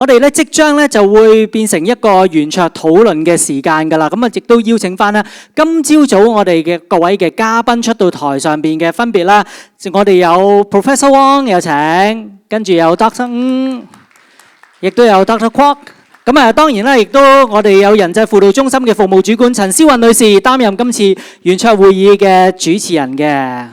我哋咧即將咧就會變成一個圓桌討論嘅時間㗎啦，咁啊亦都邀請翻咧今朝早我哋嘅各位嘅嘉賓出到台上邊嘅分別啦，我哋有 Professor Wong 有請，跟住有 Dr. Ng， 亦都有 Dr. Kwok。咁啊，當然啦，亦都我哋有人際輔導中心嘅服務主管陳思韻女士擔任今次圓桌會議嘅主持人嘅。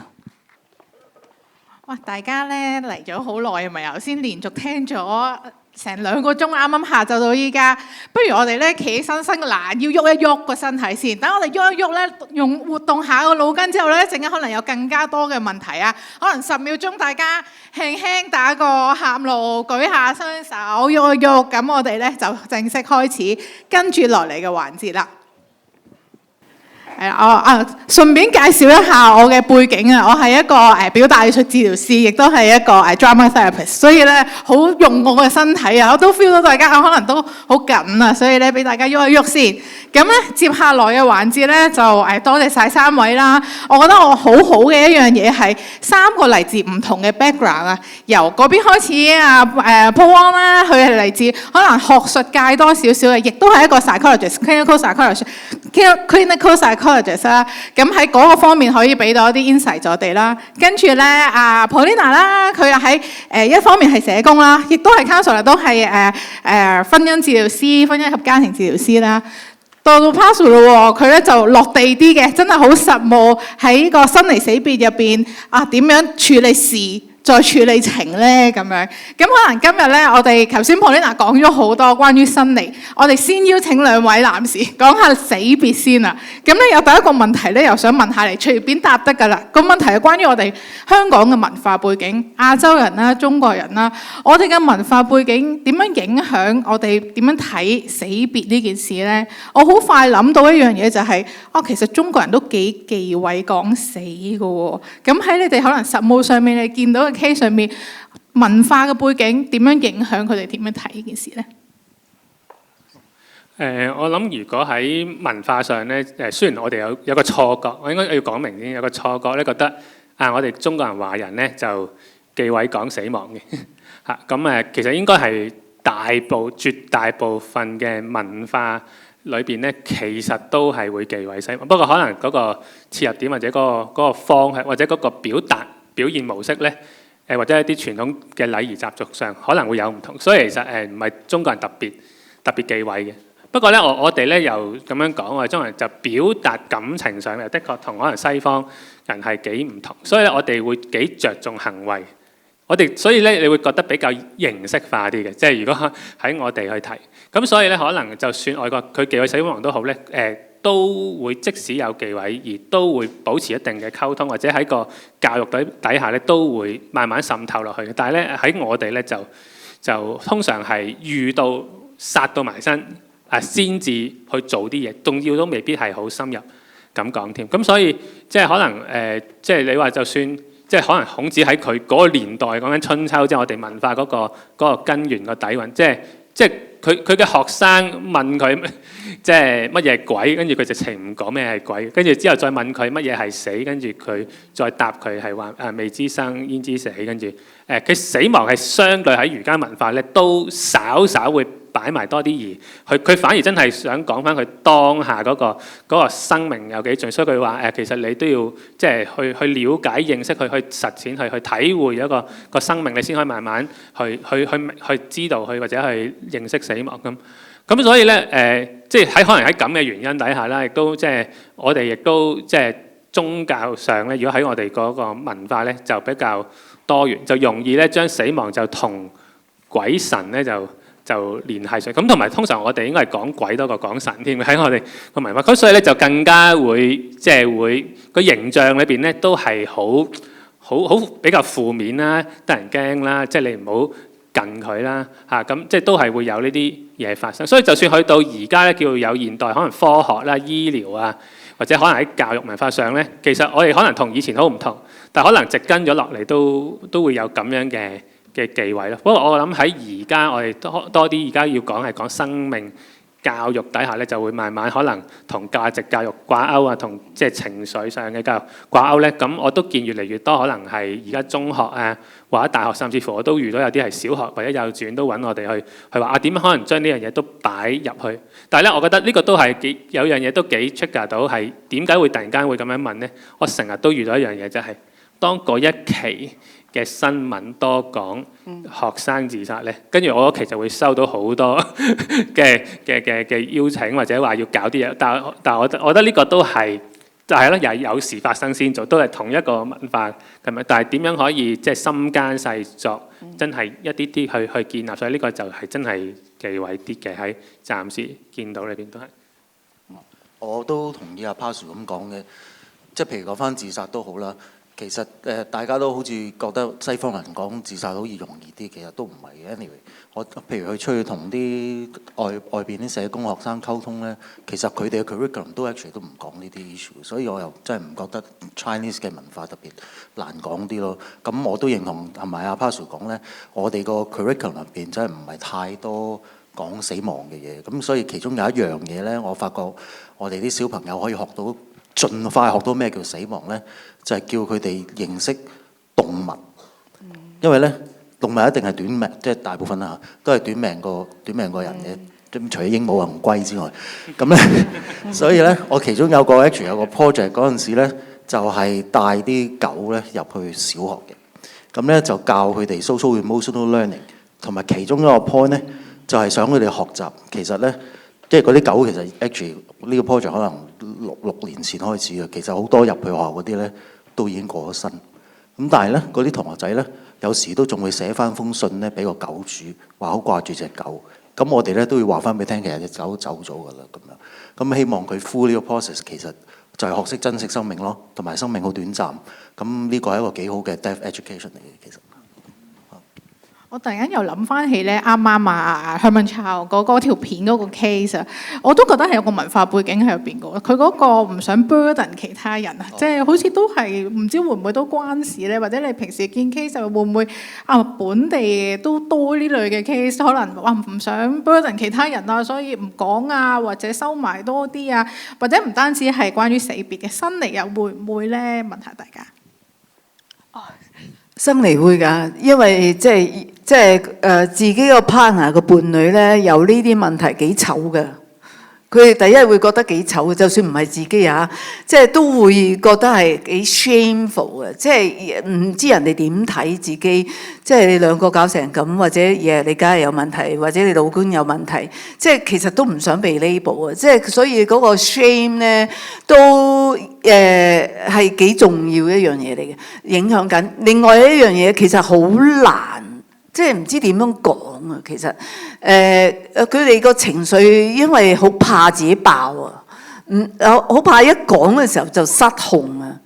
哇！大家咧嚟咗好耐，係咪頭先連續聽咗成2個鐘，啱啱下晝到依家，不如我哋咧企起身伸個懶腰，喐一喐個身體先。等我哋喐一喐咧，用活動下個腦筋之後咧，陣間可能有更加多嘅問題啊！可能10秒鐘，大家輕輕打個喊路，舉下雙手，喐一喐，咁我哋咧就正式開始跟住落嚟嘅環節啦。順便介紹一下我嘅背景啊，我係一個表達藝術治療師，亦都係一個drama therapist， 所以咧好用我嘅身體啊，我都 feel 到大家可能都好緊啊，所以咧俾大家喐一喐先。咁咧接下來嘅環節咧就多謝晒3位啦。我覺得我好好嘅一樣嘢係3個嚟自唔同嘅 background 啊，由嗰邊開始Paul Wong 啦，佢係嚟自可能學術界多少少嘅，亦都係一個 clinical psychologist 啦。咁喺嗰個方面可以俾到一啲 insight 我哋啦。跟住咧Paulina 啦，佢又喺一方面係社工啦，亦都係 counselor， 都係婚姻治療師、婚姻及家庭治療師啦。到 Pasu 咯喎，佢咧就落地啲嘅，真係好實務喺個生離死別入邊點樣處理事再處理情咧咁樣。咁可能今日咧，我哋頭先 Paulina 講咗好多關於生離，我哋先邀請2位男士講下死別先啊。咁咧有第一個問題咧，又想問下你，隨便答得㗎啦。個問題係關於我哋香港嘅文化背景，亞洲人啦、中國人啦，我哋嘅文化背景點樣影響我哋點樣睇死別呢件事咧？我好快諗到一樣嘢就係，其實中國人都幾忌諱講死㗎喎。咁喺你哋可能實務上面你見到嘅case上面，文化嘅背景點樣影響佢哋點樣睇呢件事咧？我諗如果喺文化上咧，雖然我哋有個錯覺，我應該要講明先，有個錯覺咧，覺得我哋中國人華人咧就忌諱講死亡嘅嚇。咁其實應該係絕大部分嘅文化裏邊咧，其實都係會忌諱死亡。不過可能嗰個切入點或者嗰個方向或者嗰個表現模式咧，或者一啲傳統嘅禮儀習俗上可能會有唔同。所以其實唔係中國人特別忌諱嘅。不過咧，我哋咧又咁樣講，我哋中國人就表達感情上面，的確同可能西方人係幾唔同。所以咧，我哋會幾着重行為。所以咧，你會覺得比較形式化啲嘅，即係如果喺我哋去睇。咁所以咧，可能就算外國佢忌諱死亡都好咧，都會即使有忌諱，而都會保持一定嘅溝通，或者喺個教育底下咧，都會慢慢滲透落去。但係咧，喺我哋咧就通常係遇到殺到埋身先至去做啲嘢，仲要都未必係好深入咁講添。咁所以即係可能即係你話就算。即係可能孔子喺佢嗰個年代講緊春秋，即係我哋文化嗰個根源個底蘊，即係佢嘅學生問佢即係乜嘢係鬼，跟住佢直情唔講咩係鬼，跟住之後再問佢乜嘢係死，跟住佢再答佢係話未知生焉知死，跟住佢死亡係相對喺儒家文化咧都稍會擺埋多啲，而佢反而真係想講翻佢當下嗰個生命有幾重，所以佢話其實你都要即係去了解、認識、去實踐、去體會一個生命，你先可以慢慢去知道或者去認識死亡咁。所以咧即係可能喺咁嘅原因底下啦，亦都即係我哋亦都即係宗教上咧，如果喺我哋嗰個文化咧就比較多元，就容易咧將死亡就同鬼神咧就聯繫上，咁同埋通常我哋應該係講鬼多過講神添，喺我哋個文化，咁所以咧就更加會即係會個形象裏邊咧都係好比較負面啦，得人驚啦，即係你唔好近佢啦嚇，咁即係都係會有呢啲嘢發生。所以就算去到而家咧，叫有現代可能科學啦、醫療啊，或者可能喺教育文化上咧，其實我哋可能同以前好唔同，但可能植根咗落嚟都會有咁樣嘅忌諱咯。不過我諗喺而家我哋多啲而家要講係講生命教育底下咧，就會慢慢可能同價值教育掛鈎啊，同即係情緒上嘅教育掛鈎咧。咁我都見越嚟越多，可能係而家中學啊，或者大學，甚至乎我都遇到有啲係小學或者幼稚園都揾我哋去話啊，點樣可能將呢樣嘢都擺入去。但係咧，我覺得呢個都係有樣嘢都幾 trigger 到，係點解會突然間會咁樣問咧？我成日都遇到一樣嘢，就係當嗰一期嘅新聞多講學生自殺咧，跟住我屋企就會收到好多嘅邀請，或者話要搞啲嘢。但係我覺得呢個都係就係咯，又係有事發生先做，都係同一個文化咁樣。但係點樣可以即係深耕細作，真係一啲啲去建立，所以呢個就係真係忌諱啲嘅，喺暫時見到裏邊都係。我都同意阿 Pazu 咁講嘅，即係譬如講翻自殺都好啦。其實大家都好似覺得西方人講自殺好易容易啲，其實都唔係嘅。Anyway， 我譬如去出去同啲外邊啲社工學生溝通咧，其實佢哋嘅 curriculum 都 actually 都唔講呢啲 issue， 所以我又真係唔覺得 Chinese 嘅文化特別難講啲咯。咁我都認同同埋阿 Pazu 講咧，我哋個 curriculum 入邊真係唔係太多講死亡嘅嘢。咁所以其中有一樣嘢咧，我發覺我哋啲小朋友可以學到，盡快學到咩叫死亡咧，就係叫佢哋認識動物，因為咧動物一定係短命，即係大部分啊都係短命過人嘅，咁除咗鸚鵡啊同龜之外，咁咧所以咧我其中有個 project 嗰陣時咧，就係帶啲狗咧入去小學嘅，咁咧就教佢哋 social emotional learning， 同埋其中一個 point 咧就係想佢哋學習，其實咧即係嗰啲狗其實 actually 呢個 project 可能六年前開始嘅，其實好多入去學校嗰啲咧都已經過咗身。咁但係咧嗰啲同學仔咧，有時都仲會寫翻封信咧俾個狗主，話好掛住隻狗。咁我哋咧都要話翻俾聽，其實隻狗走咗㗎啦咁樣。咁希望佢 through 呢個 process 其實就係學識珍惜生命咯，同埋生命好短暫。咁呢個係一個幾好嘅 death education 嚟嘅，其實。我突然間又諗翻起咧，啱啱Herman Chow 嗰條片嗰個 case 啊，我都覺得係有個文化背景喺入邊嘅。佢嗰個唔想 burden 其他人啊，即係好似都係唔知會唔會都關事咧？或者你平時見 case 就會唔會本地都多呢類嘅 case， 可能話唔想 burden 其他人啊，所以唔講啊，或者收埋多啲啊，或者唔單止係關於死別嘅，新嚟又會唔會咧？問下大家。生嚟會㗎，因為即係自己個 partner 個伴侶咧有呢啲問題幾醜嘅，佢哋第一會覺得幾醜嘅，就算唔係自己啊，即係都會覺得係幾 shameful 嘅，即係唔知人哋點睇自己，即係你兩個搞成咁，或者嘢你梗係有問題，或者你老公有問題，即係其實都唔想被 label 啊，即係所以嗰個 shame 咧都係幾重要一樣嘢嚟嘅，影響緊。另外一樣嘢其實好難。即係唔知點樣講啊！其實佢哋個情緒因為好怕自己爆啊，好怕一講嘅時候就失控啊，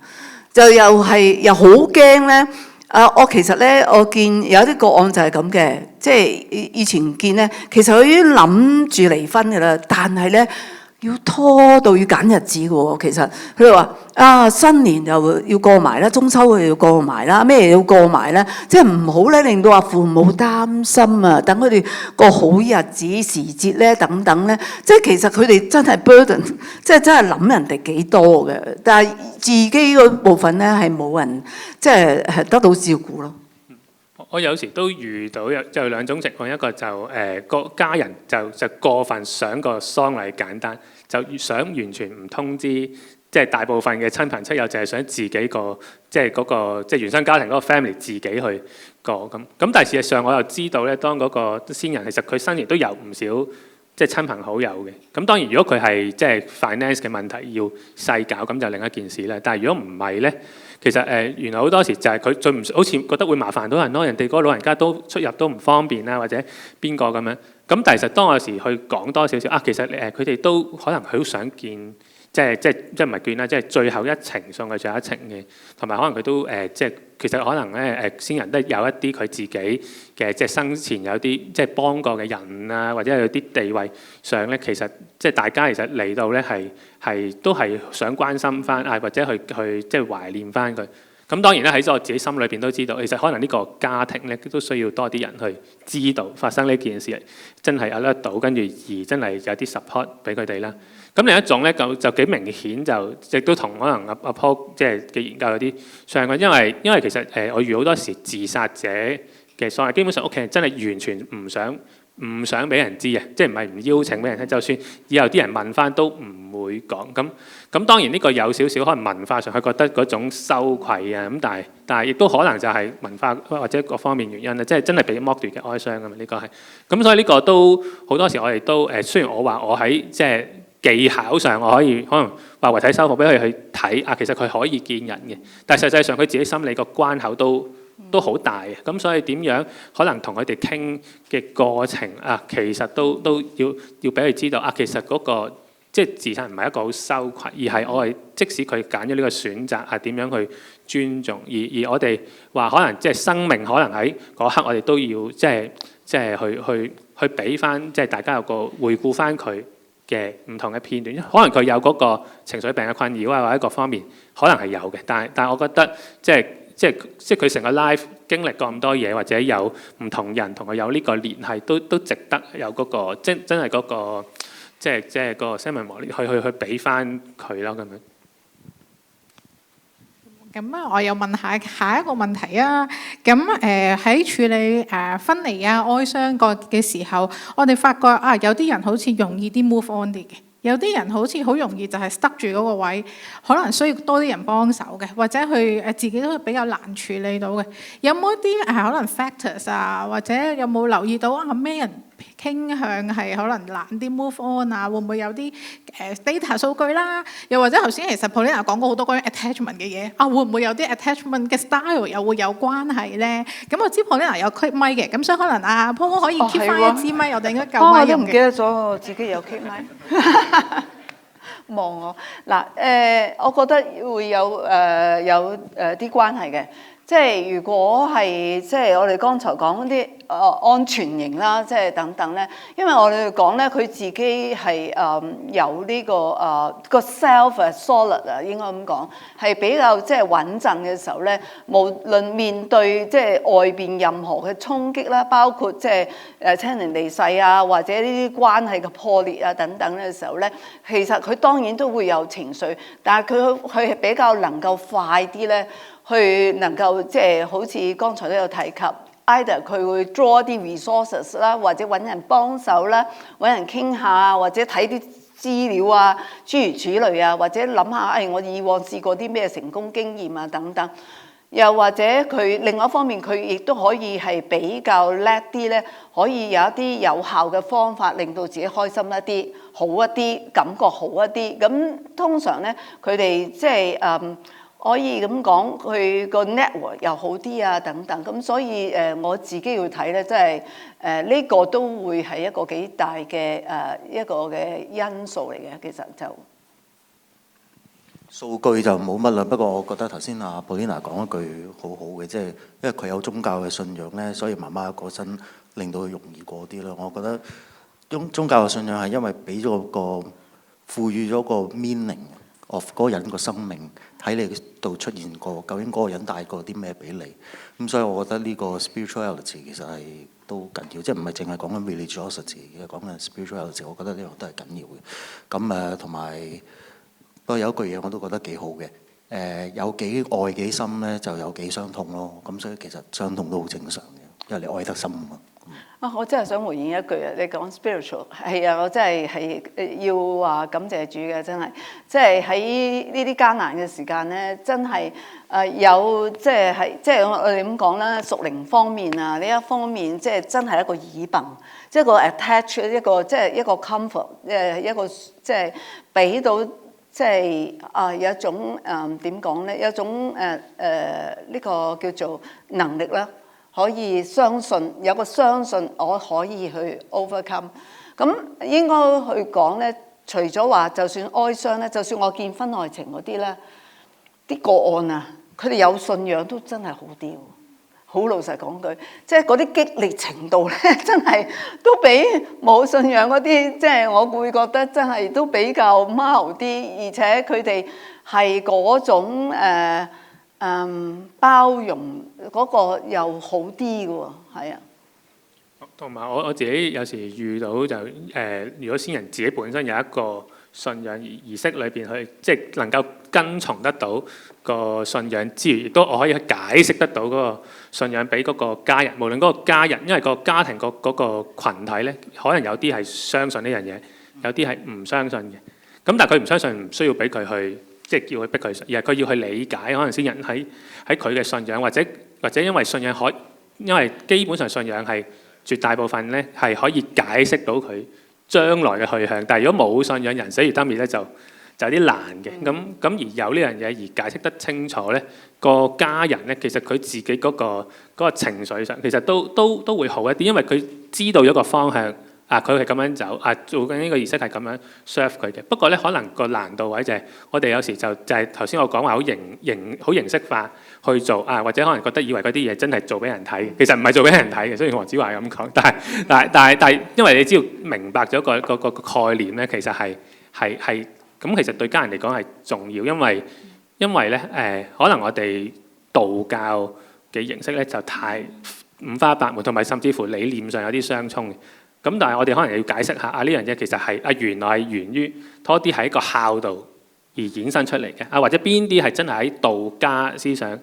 就又好驚咧。我其實咧，我見有啲個案就係咁嘅，即係以前見咧，其實佢已經諗住離婚㗎啦，但係咧要拖到要揀日子嘅喎。其實佢哋話新年又要過埋啦，中秋又要過埋啦，咩要過埋咧？即係唔好咧，令到父母擔心啊！等佢哋過好日子時節咧，等等咧，即係其實佢哋真係 burden， 即係真係諗人哋幾多嘅，但係自己嗰部分咧係冇人即係得到照顧咯。我有時都遇到有兩種情況，一個就個家人就過分想個喪禮簡單，就想完全唔通知，即係大部分嘅親朋戚友，就係想自己個即係嗰個即係原生家庭嗰個 family 自己去過咁。咁但係事實上我又知道咧，當嗰個先人其實佢身邊都有唔少即係親朋好友嘅。咁當然如果佢係即係 finance 嘅問題要細搞，咁就另一件事啦。但係如果唔係咧，其實原來好多時就係佢最唔好似覺得會麻煩到人咯，人哋嗰個老人家都出入都唔方便啦，或者邊個咁樣。咁但係其實當我有時去講多少少其實佢哋都可能好想見，即係唔係見啦，即係最後一程送佢最後一程嘅，同埋可能佢都即係其實可能咧先人都有一啲佢自己嘅即係生前有啲即係幫過嘅人啊，或者有啲地位上咧，其實即係大家其實嚟到咧係都係想關心翻或者去即係懷念翻佢。咁當然咧喺我自己心裏邊都知道，其實可能呢個家庭咧都需要多啲人去知道發生呢件事，真係 alert 到，跟住而真係有啲 support 俾佢哋啦。咁另一種咧就幾明顯，就亦都同可能阿 Paul 即係嘅研究有啲相關，因為其實我遇好多時自殺者嘅所謂基本上屋企人真係完全唔想俾人知嘅，即係唔係唔邀請俾人聽，就算以後啲人問翻都唔會講。咁當然呢個有少少可能文化上佢覺得嗰種羞愧啊，咁但係亦都可能就係文化或者各方面原因咧，即係真係被剝奪嘅哀傷㗎嘛，呢個係。咁所以呢個都好多時我哋都雖然我話我喺即係技巧上我可能話遺體修復俾佢去睇啊，其實佢可以見人嘅，但係實際上佢自己心理個關口都好大嘅，咁所以點樣可能同佢哋傾嘅過程啊，其實都要俾佢知道啊，其實嗰個即係自殺唔係一個好羞愧，而係我係即使佢揀咗呢個選擇係點樣去尊重，而我哋話可能即係生命可能喺嗰刻我哋都要即係去俾翻即係大家有個回顧翻佢嘅唔同嘅片段，可能佢有嗰個情緒病嘅困擾啊，或者各方面可能係有嘅，但係我覺得即係佢成個 life 經歷過咁多嘢，或者有唔同人同佢有呢個聯繫，都值得有嗰個真係嗰個即係個 ceremony去俾翻佢咯咁樣。咁啊，我又問下一個問題啊。咁喺處理分離啊、哀傷嘅時候，我哋發覺啊，有啲人好似容易啲 move on 啲嘅。有啲人好似好容易就係 stuck 住嗰個位，可能需要多啲人幫手嘅，或者佢自己都比較難處理到嘅。有冇一啲可能 factors 啊，或者有冇留意到啊咩人傾向係可能難啲 move on 啊？會唔會有啲data 數據啦？又或者頭先其實 Paulina 講過好多關於 attachment 嘅嘢啊，會唔會有啲 attachment 嘅 style 又會有關係咧？咁我知 Paulina 有 clip 咪嘅，咁所以可能阿 Paul 可以 keep 翻一支咪，我哋應該夠咪用嘅。我都唔記得咗自己有 clip 咪。望我嗱我覺得會有啲關係嘅，即係如果係即係我哋剛才講嗰啲安全型啦，即係等等咧，因為我哋講咧佢自己係有呢個 self solid 啊，應該咁講係比較即係穩陣嘅時候咧，無論面對即係外邊任何嘅衝擊啦，包括即係親人離世啊，或者呢啲關係嘅破裂啊等等嘅時候咧，其實佢當然都會有情緒，但係佢係比較能夠快啲咧，去能夠即係好似剛才都有提及。either 佢會 draw 啲 resources 啦，或者揾人幫手啦，揾人傾下，或者睇啲資料啊，諸如此類啊，或者諗下我以往試過啲咩成功經驗啊等等。又或者佢另外一方面，佢亦都可以係比較叻啲咧，可以有一啲有效嘅方法，令到自己開心一啲、好一啲、感覺好一啲。咁通常咧，佢哋即係可以咁講，佢個 network 又好啲啊，等等。咁所以我自己要睇咧，即係呢個都會係一個幾大嘅一個嘅因素嚟嘅。其實就數據就冇乜啦。不過我覺得頭先阿 Paulina 講一句好好嘅，即係因為佢有宗教嘅信仰咧，所以媽媽過身令到佢容易過啲咯。我覺得宗教嘅信仰係因為俾咗個賦予咗個 meaning of 嗰個人個生命喺你度出現過，究竟嗰個人帶過啲咩俾你？咁所以我覺得呢個 spirituality 其實係都緊要，即係唔係淨係講緊 religiosity 嘅，講緊 spirituality， 我覺得呢樣都係緊要嘅。咁同埋不過有一句嘢我都覺得幾好嘅，有幾愛幾深咧，就有幾傷痛咯。咁所以其實傷痛都好正常嘅，因為你愛得深啊嘛。我真係想回應一句啊！你講 spiritual 係啊，我真係要話感謝主嘅，真係即係喺呢啲艱難嘅時間咧，真係有即係我哋咁講啦，屬靈方面啊呢一方面，即係真係一個耳鬢，即係一個 attach 一個即係一個 comfort， 一個即係俾到即係有一種點講咧，有一種呢個叫做能力啦。可以相信有個相信我可以去 overcome。咁應該去講咧，除咗話就算哀傷咧，就算我見婚外情嗰啲咧，啲個案啊，佢哋有信仰都真係好啲。好老實講句，即係嗰啲激烈程度咧，真係都比冇信仰嗰啲，即係我會覺得真係都比較 mild啲，而且佢哋係嗰種包容嗰個又好啲嘅喎，係啊。同埋我自己有時遇到就如果先人自己本身有一個信仰儀式裏邊去，即係能夠跟從得到個信仰之餘，亦都我可以去解釋得到嗰個信仰俾嗰個家人，無論嗰個家人，因為個家庭嗰個羣體咧，可能有啲係相信呢樣嘢，有啲係唔相信嘅。咁但係佢唔相信，唔需要俾佢去，即係叫佢逼佢信，而係佢要去理解，可能先人喺佢嘅信仰，或者因為信仰因為基本上信仰係絕大部分咧係可以解釋到佢將來嘅去向，但係如果冇信仰，人死如燈滅咧，就有啲難嘅。咁而有呢樣嘢而解釋得清楚咧，個家人咧其實佢自己嗰個情緒上其實都會好一啲，因為佢知道咗個方向。佢係咁樣走，做緊呢個儀式係咁樣 serve 佢嘅。不過咧，可能個難度位就係我哋有時就係頭先我講話好形式化去做或者可能覺得以為嗰啲嘢真係做俾人睇，其實唔係做俾人睇嘅。雖然黃子華係咁講，但係因為你只要明白咗個概念咧，其實係咁，其實對家人嚟講係重要，因為咧可能我哋道教嘅形式咧就太五花八門，同埋甚至乎理念上有啲相衝嘅。咁但係我哋可能要解釋下呢樣嘢其實係原來係源於多啲係一個孝道而衍生出嚟嘅或者邊啲係真係喺道家思想而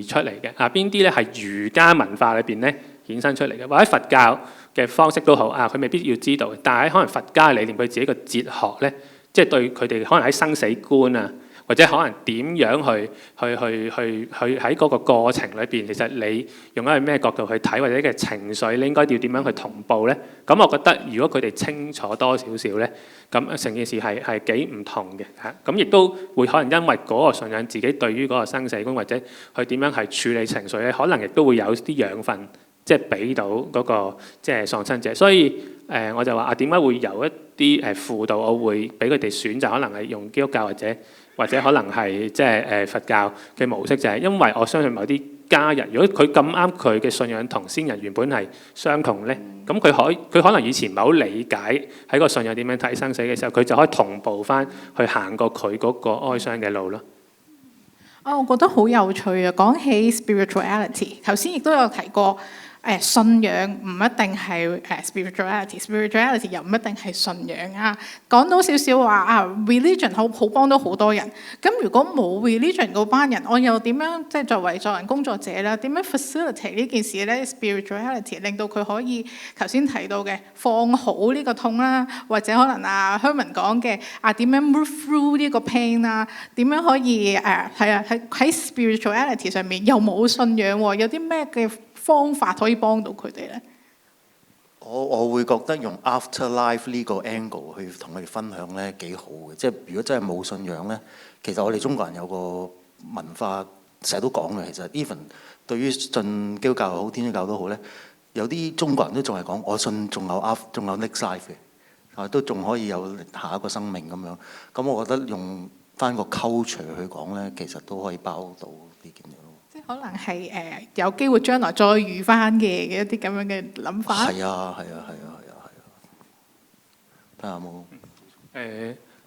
出嚟嘅邊啲咧係儒家文化裏邊咧衍生出嚟嘅，或者佛教嘅方式都好佢未必要知道，但係可能佛家理念佢自己個哲學咧，即係對佢哋可能喺生死觀或者可能點樣去喺嗰個過程裏邊，其實你用一個咩角度去睇，或者嘅情緒你應該要點樣去同步咧？咁我覺得如果佢哋清楚多少少咧，咁成件事係幾唔同嘅咁亦都會可能因為嗰個信仰自己對於嗰個生死觀或者去點樣係處理情緒咧，可能亦都會有啲養分，即係俾到嗰個即係喪親者。所以我就話點解會有一啲輔導，我會俾佢哋選擇，可能係用基督教或者可能係即係佛教嘅模式，就係因為我相信某啲家人，如果佢咁啱佢嘅信仰同先人原本係相同咧，咁佢可能以前唔係好理解喺個信仰點樣睇生死嘅時候，佢就可以同步翻去行過佢嗰個哀傷嘅路咯。我覺得好有趣啊！講起 spirituality， 頭先亦都有提過。信仰唔一定係spirituality 又唔一定係信仰講到少少話religion 好幫到好多人。咁如果冇 religion 嗰班人，我又點樣即係作為助人工作者咧？點樣 facilitate 呢件事咧 ？spirituality 令到佢可以頭先提到嘅放好呢個痛啦，或者可能Herman 講嘅點樣 move through 呢個 pain 啦？點樣可以喺 spirituality 上面又冇信仰喎？有啲咩嘅方法可以幫到佢哋咧？我會覺得用 afterlife 呢個 angle 去同佢哋分享咧幾好嘅。即係如果真係冇信仰咧，其實我哋中國人有個文化成日都講嘅，其實 even 對於信基督教又好天主教都好咧，有啲中國人都仲係講我信仲有 next life 嘅都仲可以有下一個生命咁樣。咁我覺得用翻個 culture 去講咧，其實都可以包到呢件嘢。可能係有機會將來再遇翻嘅一啲咁樣嘅諗法。係啊，睇下有冇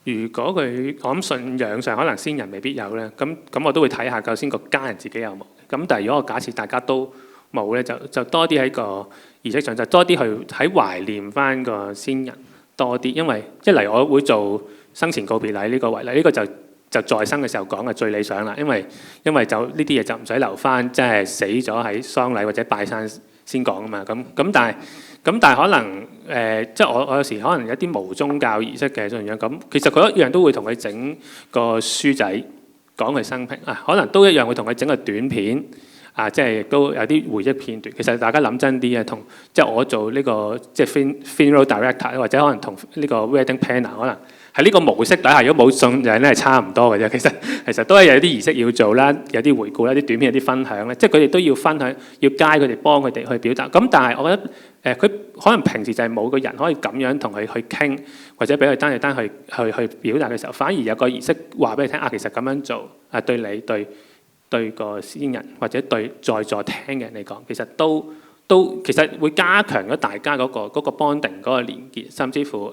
如果佢我諗信仰上可能先人未必有咧，咁我都會睇下究竟個家人自己有冇。咁但係如果我假設大家都冇咧，就多啲喺個儀式上，就多啲去喺懷念翻個先人多啲，因為一嚟我會做生前告別禮呢個為例，呢個就在生嘅時候講嘅最理想啦，因為就呢啲嘢就唔使留翻，即係死咗喺喪禮或者拜山先講啊嘛。咁但係可能即係我有時可能有啲無宗教儀式嘅信仰，咁其實佢一樣都會同佢整個書仔講佢生平可能都一樣會同佢整個短片即係都有啲回憶片段。其實大家諗真啲同即係我做呢個即係 funeral director 或者可能同呢個 wedding planner 可能。喺呢個模式底下，如果冇信仰咧，係差唔多嘅啫。其實都係有啲儀式要做啦，有啲回顧啦，啲短片有啲分享咧，即係佢哋都要分享，要街佢哋幫佢哋去表達。咁但係我覺得佢可能平時就係冇個人可以咁樣同佢去傾，或者俾佢單去表達嘅時候，反而有個儀式話俾你聽其實咁樣做對你對個先人或者對在座聽嘅人嚟講，其實都其實會加強咗大家嗰個 bonding 嗰個連結，甚至乎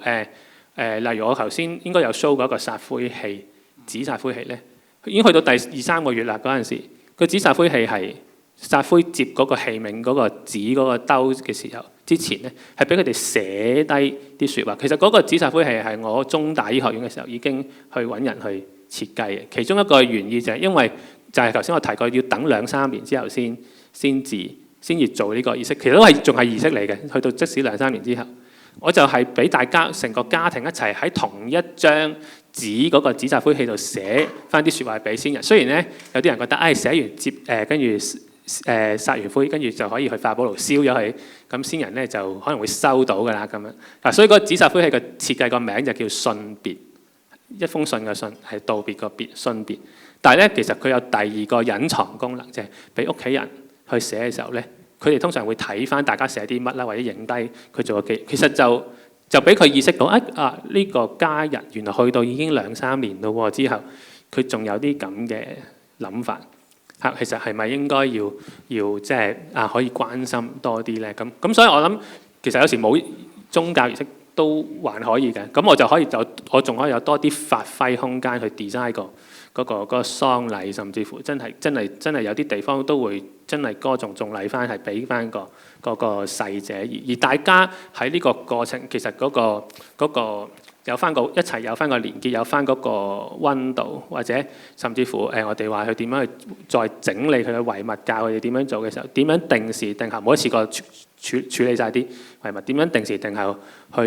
例如我頭先應該有 show 過一個撒灰器，紙撒灰器咧，已經去到第2、3個月啦嗰陣時。個紙撒灰器係撒灰接嗰個器皿嗰個紙嗰個兜嘅時候，之前咧係俾佢哋寫低啲説話。其實嗰個紙撒灰器係我中大醫學院嘅時候已經去揾人去設計嘅。其中一個原意就係因為就係頭先我提過，要等2-3年之後先至做呢個儀式。其實都係仲係儀式嚟嘅，去到即使2-3年之後，我就係俾大家成個家庭一齊喺同一張紙嗰個紙撒灰器度寫翻啲説話俾先人。雖然咧有啲人覺得寫完跟住撒完灰，跟住就可以去化寶爐燒咗佢，咁先人咧就可能會收到㗎啦咁樣。嗱，所以嗰個紙撒灰器嘅設計個名就叫信別，一封信嘅信係道別個別，信別。但係咧其實佢有第二個隱藏功能，就係俾屋企人去寫嘅時候咧，佢哋通常會睇翻大家寫啲乜啦，或者影低佢做個記。其實就俾佢意識到呢個家人原來去到已經2-3年咯喎，之後佢仲有啲咁嘅諗法。其實係咪應該要即係可以關心多啲咧？咁所以我諗其實有時冇宗教儀式都還可以嘅。咁我仲可以有多啲發揮空間去 design 嗰個喪禮，甚至乎真係有啲地方都會真係歌頌頌禮翻，係俾翻嗰個逝者，而大家喺呢個過程其實嗰個有翻一齊有翻個連結，有翻嗰個溫度，或者甚至乎我哋話佢點樣去再整理佢嘅遺物，教佢哋點樣做嘅時候，點樣定時定候，冇一次過處理晒啲遺物，點樣定時定候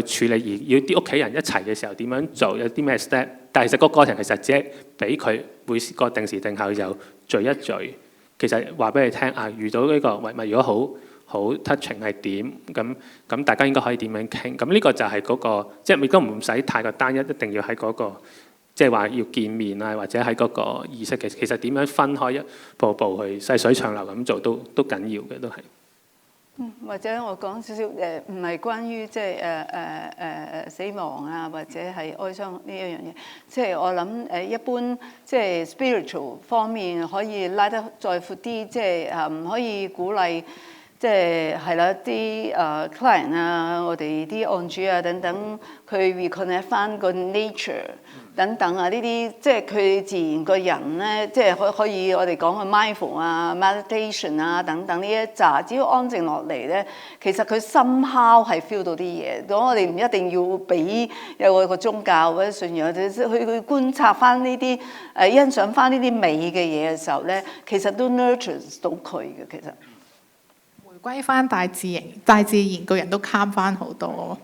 去處理，而要啲屋企人一齊嘅時候點樣做，有啲咩 step？但係其實個過程其實只係俾佢每個定時定候就聚一聚。其實話俾你聽遇到呢個遺物如果好 touching 係點咁大家應該可以點樣傾？咁呢個就係嗰個即係亦都唔使太過單一，一定要喺嗰個即係話要見面啊，或者喺嗰個儀式嘅。其實點樣分開一步步去細水長流咁做都緊要嘅，都係。或者我講少少唔係關於即係死亡啊，或者係哀傷呢一樣嘢。即係我諗一般即係 spiritual 方面可以拉得再闊啲，即係唔可以鼓勵。即係啦，啲client 啊，我哋啲案主啊等等，佢 reconnect 翻個 nature 等等啊，呢啲即係佢自然個人咧，即係可以我哋講嘅 mindful 啊、meditation 啊等等呢一紮，只要安靜落嚟咧，其實佢 somehow 係 feel 到啲嘢。咁我哋唔一定要俾有個宗教或者信仰，去觀察翻呢啲欣賞翻呢啲美嘅嘢嘅時候咧，其實都 nurtures 到佢嘅其實。歸翻大自然個人都 calm 翻好多。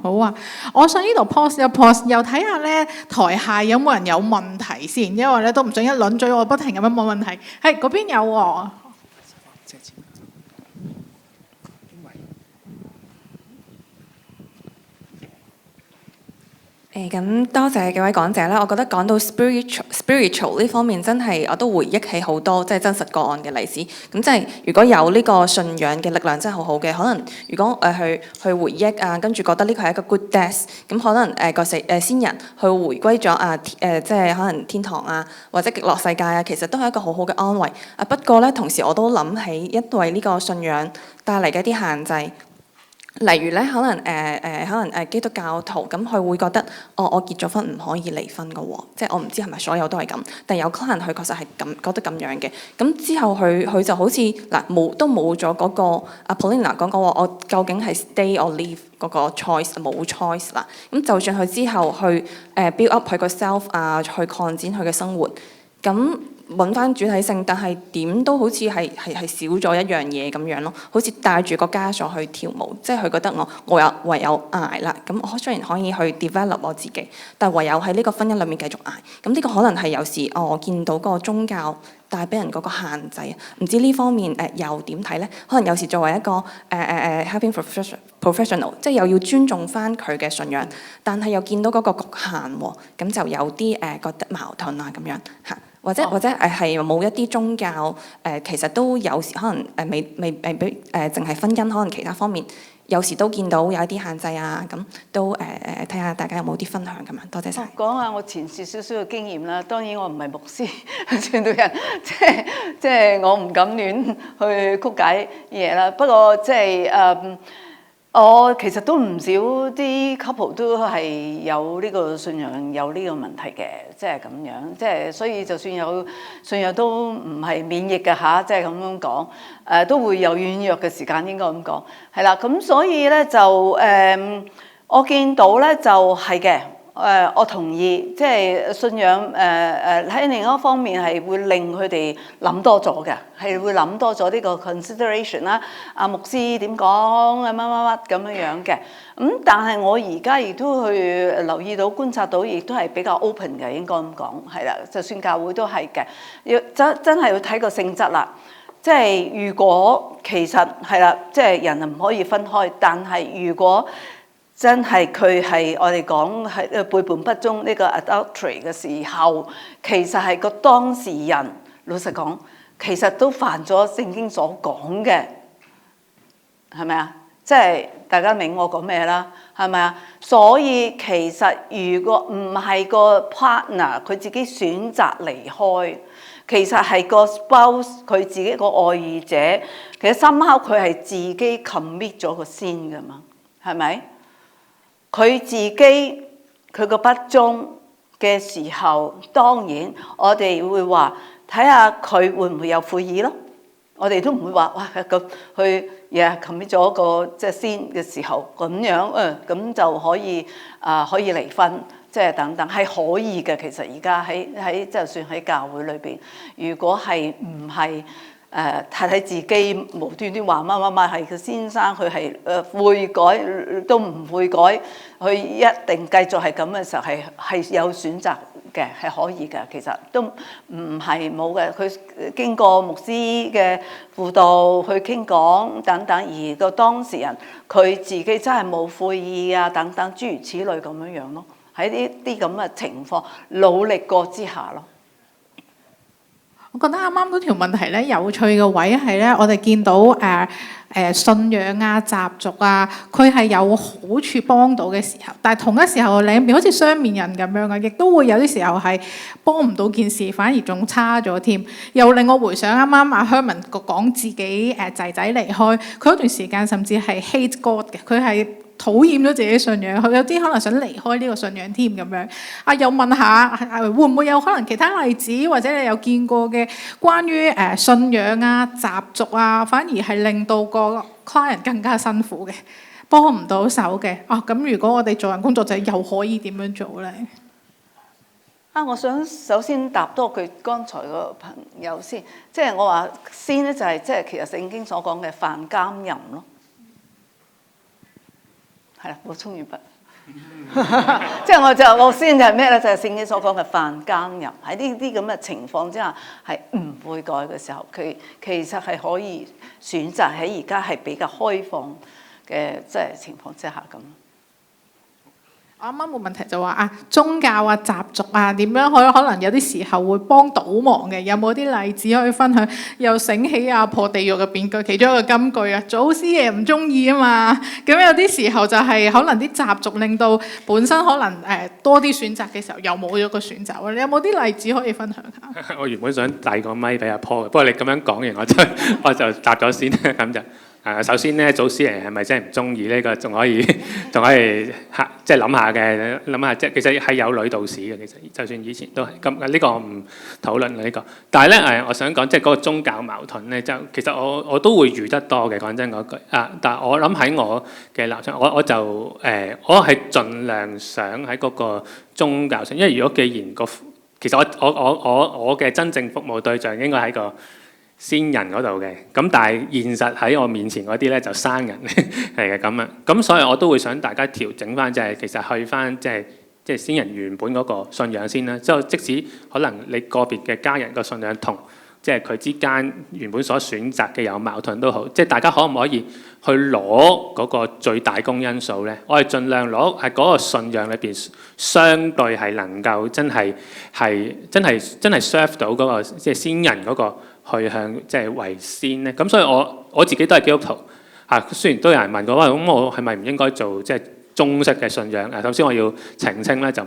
好啊！我想呢度 pause 又睇下咧，台下有冇人有問題先，因為咧都唔想一輪嘴我不停咁樣問問題。係嗰邊有喎。咁多謝幾位講者啦，我覺得講到 spiritual 呢方面真係我都回憶起好多即係真實個案嘅例子。咁即係如果有呢個信仰嘅力量真係好好嘅，可能如果去回憶啊，跟住覺得呢個係一個 good death，咁可能個先人去回歸咗即係可能天堂啊，或者極樂世界啊，其實都係一個好好嘅安慰。不過咧，同時我都諗起因為呢個信仰帶嚟嘅一啲限制。例如咧，可能基督教徒咁，佢會覺得我結咗婚唔可以離婚嘅喎，即係我唔知係咪所有都係咁，但有可能佢確實係咁覺得咁樣嘅。咁之後佢就好似都冇咗嗰個阿 Paulina 講過話，我究竟係 stay or leave 嗰個 choice 冇 choice 啦。咁就算佢之後去build up 佢個 self 啊，去擴展佢嘅生活，咁。揾翻主體性，但係點都好似係少咗一樣嘢咁樣咯，好似帶住個枷鎖去跳舞，即係佢覺得我唯有捱啦。咁我雖然可以去 develop 我自己，但唯有喺呢個婚姻裏面繼續捱。咁呢個可能係有時我見到個宗教帶俾人嗰個限制，唔知呢方面又點睇咧？可能有時作為一個helping professional， 即係又要尊重翻佢嘅信仰，但係又見到嗰個局限喎，咁就有啲覺得矛盾啊咁樣嚇。或者係冇一啲宗教其實都有時可能未俾淨係婚姻，可能其他方面有時都見到有一啲限制啊，咁都睇下大家有冇啲分享咁樣。多謝晒。講下我前事少少嘅經驗啦。當然我唔係牧師，傳道人，即係我唔敢亂去曲解嘢啦。不過即係我其實都唔少啲 couple 都係有呢個信仰有呢個問題嘅，即係咁樣，即係所以就算有信仰都唔係免疫嘅嚇，即係咁樣講，都會有軟弱嘅時間，應該咁講，係啦，咁所以咧就我見到咧就係嘅。我同意，即係信仰喺另一方面係會令佢哋諗多咗嘅，係會諗多咗呢個 consideration 啦。阿牧師點講乜乜乜咁樣嘅。但係我而家亦都去留意到、觀察到，亦都係比較 open 嘅，應該咁講，係啦。就算教會都係嘅，要真係要睇個性質啦。即係如果其實係啦，即係人唔可以分開，但係如果真係佢係我哋講係背叛不忠呢個 adultery 嘅時候，其實係個當事人，老實講，其實都犯咗聖經所講嘅，係咪啊？即係大家明我講咩啦？係咪啊？所以其實如果唔係個 partner 佢自己選擇離開，其實係個 spouse 佢自己個愛意者，其實深刻佢係自己 commit 咗個先㗎嘛，係咪？佢自己佢個不忠嘅時候，當然我哋會話睇下佢會唔會有悔意咯。我哋都唔會話哇咁去commit咗個即係先嘅時候咁樣咁就可以可以離婚，即係等等係可以嘅。其實而家喺就算喺教會裏邊，如果係唔係太太自己無端端話乜係個先生，佢係悔改都唔悔改，佢一定繼續係咁嘅時候，係有選擇嘅，係可以嘅。其實都唔係冇嘅。佢經過牧師嘅輔導去傾講等等，而個當事人佢自己真係冇悔意啊等等諸如此類咁樣咯。喺呢啲咁嘅情況努力過之下咯。我覺得啱啱嗰條問題咧有趣嘅位係咧，我哋見到信仰啊、習俗啊，佢係有好處幫到嘅時候，但係同一時候兩邊好似雙面人咁樣嘅，亦都會有啲時候係幫唔到件事，反而仲差咗添。又令我回想啱啱阿 Herman 講自己仔仔離開，佢嗰段時間甚至係 hate God 嘅，佢係討厭咗自己信仰，佢有啲可能想離開呢個信仰添咁樣。又問下會唔會有可能其他例子，或者你有見過嘅關於信仰啊、習俗啊，反而係令到個 client 更加辛苦嘅，幫唔到手嘅。咁如果我哋做人工作者又可以點樣做咧？我想首先答多句剛才個朋友先，即係我話先咧就係即係其實聖經所講嘅犯奸淫咯。係啦，補充完畢。即係我先就係咩咧？就係聖經所講嘅犯奸淫。喺呢啲咁嘅情況之下，係唔悔改嘅時候，佢其實係可以選擇喺而家係比較開放嘅即係情況之下咁。我啱啱冇問題就話宗教啊、習俗啊點樣可能有啲時候會幫倒忙嘅，有冇啲例子可以分享？又醒起破地獄嘅辯句，其中一個金句祖師爺唔中意啊嘛。咁有啲時候就係可能啲習俗令到本身可能多啲選擇嘅時候，又冇咗個選擇。你有冇啲例子可以分享下？我原本想遞個咪俾阿 Paul 嘅，不過你咁樣講完我就答咗先咁就。首先咧，祖師爺係咪真係唔中意呢個？仲可以即係諗下嘅，諗下即係其實係有女道士嘅。其實就算以前都係咁，呢個我唔討論呢個。但係咧我想講即係嗰個宗教矛盾咧，就其實我都會遇得多嘅。講真嗰句但係我諗喺我嘅立場，我係盡量想喺嗰個宗教上，因為如果既然其實我嘅真正服務對象應該喺個先人嗰度嘅，咁但係現實喺我面前嗰啲咧就生人嚟嘅咁啊，咁所以我都會想大家調整翻，就係其實去翻即係先人原本嗰個信仰先啦。之後即使可能你個別嘅家人個信仰同即係佢之間原本所選擇嘅有矛盾都好，即係大家可唔可以去攞嗰個最大公因素咧？我係盡量攞係嗰個信仰裏邊相對係能夠真係真係 serve 到嗰個即係先人嗰個去向即係為先咧。咁所以我自己都係基督徒雖然都有人問過話，咁我係咪唔應該做即係中式嘅信仰。首先我要澄清咧，就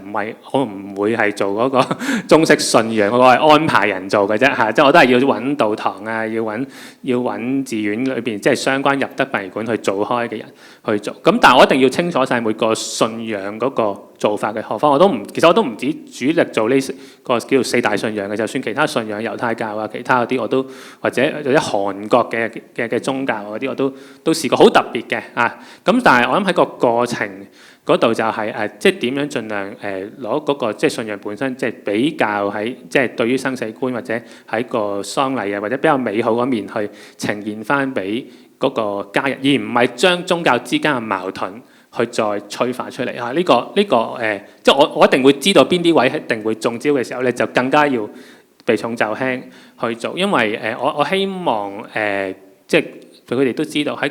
我唔會係做嗰個中式信仰，我係安排人做嘅啫嚇，即係我都係要揾道堂啊，要揾寺院裏邊即係相關入得殯儀館去做開嘅人去做。咁但係我一定要清楚晒每個信仰嗰個做法嘅。何況其實我都唔止主力做呢個叫做4大信仰嘅，就算其他信仰猶太教啊，其他嗰啲我都或者有啲韓國嘅宗教嗰啲我都試過，好特別嘅啊。咁但係我諗喺個過程嗰度就係即係點樣盡量攞嗰個即係信仰本身，即係比較喺即係對於生死觀或者喺個喪禮啊或者比較美好嗰面去呈現翻俾嗰個家人，而唔係將宗教之間嘅矛盾去再催化出嚟啊！呢個即係我一定會知道邊啲位一定會中招嘅時候咧，就更加要避重就輕去做，因為我希望即係佢哋都知道喺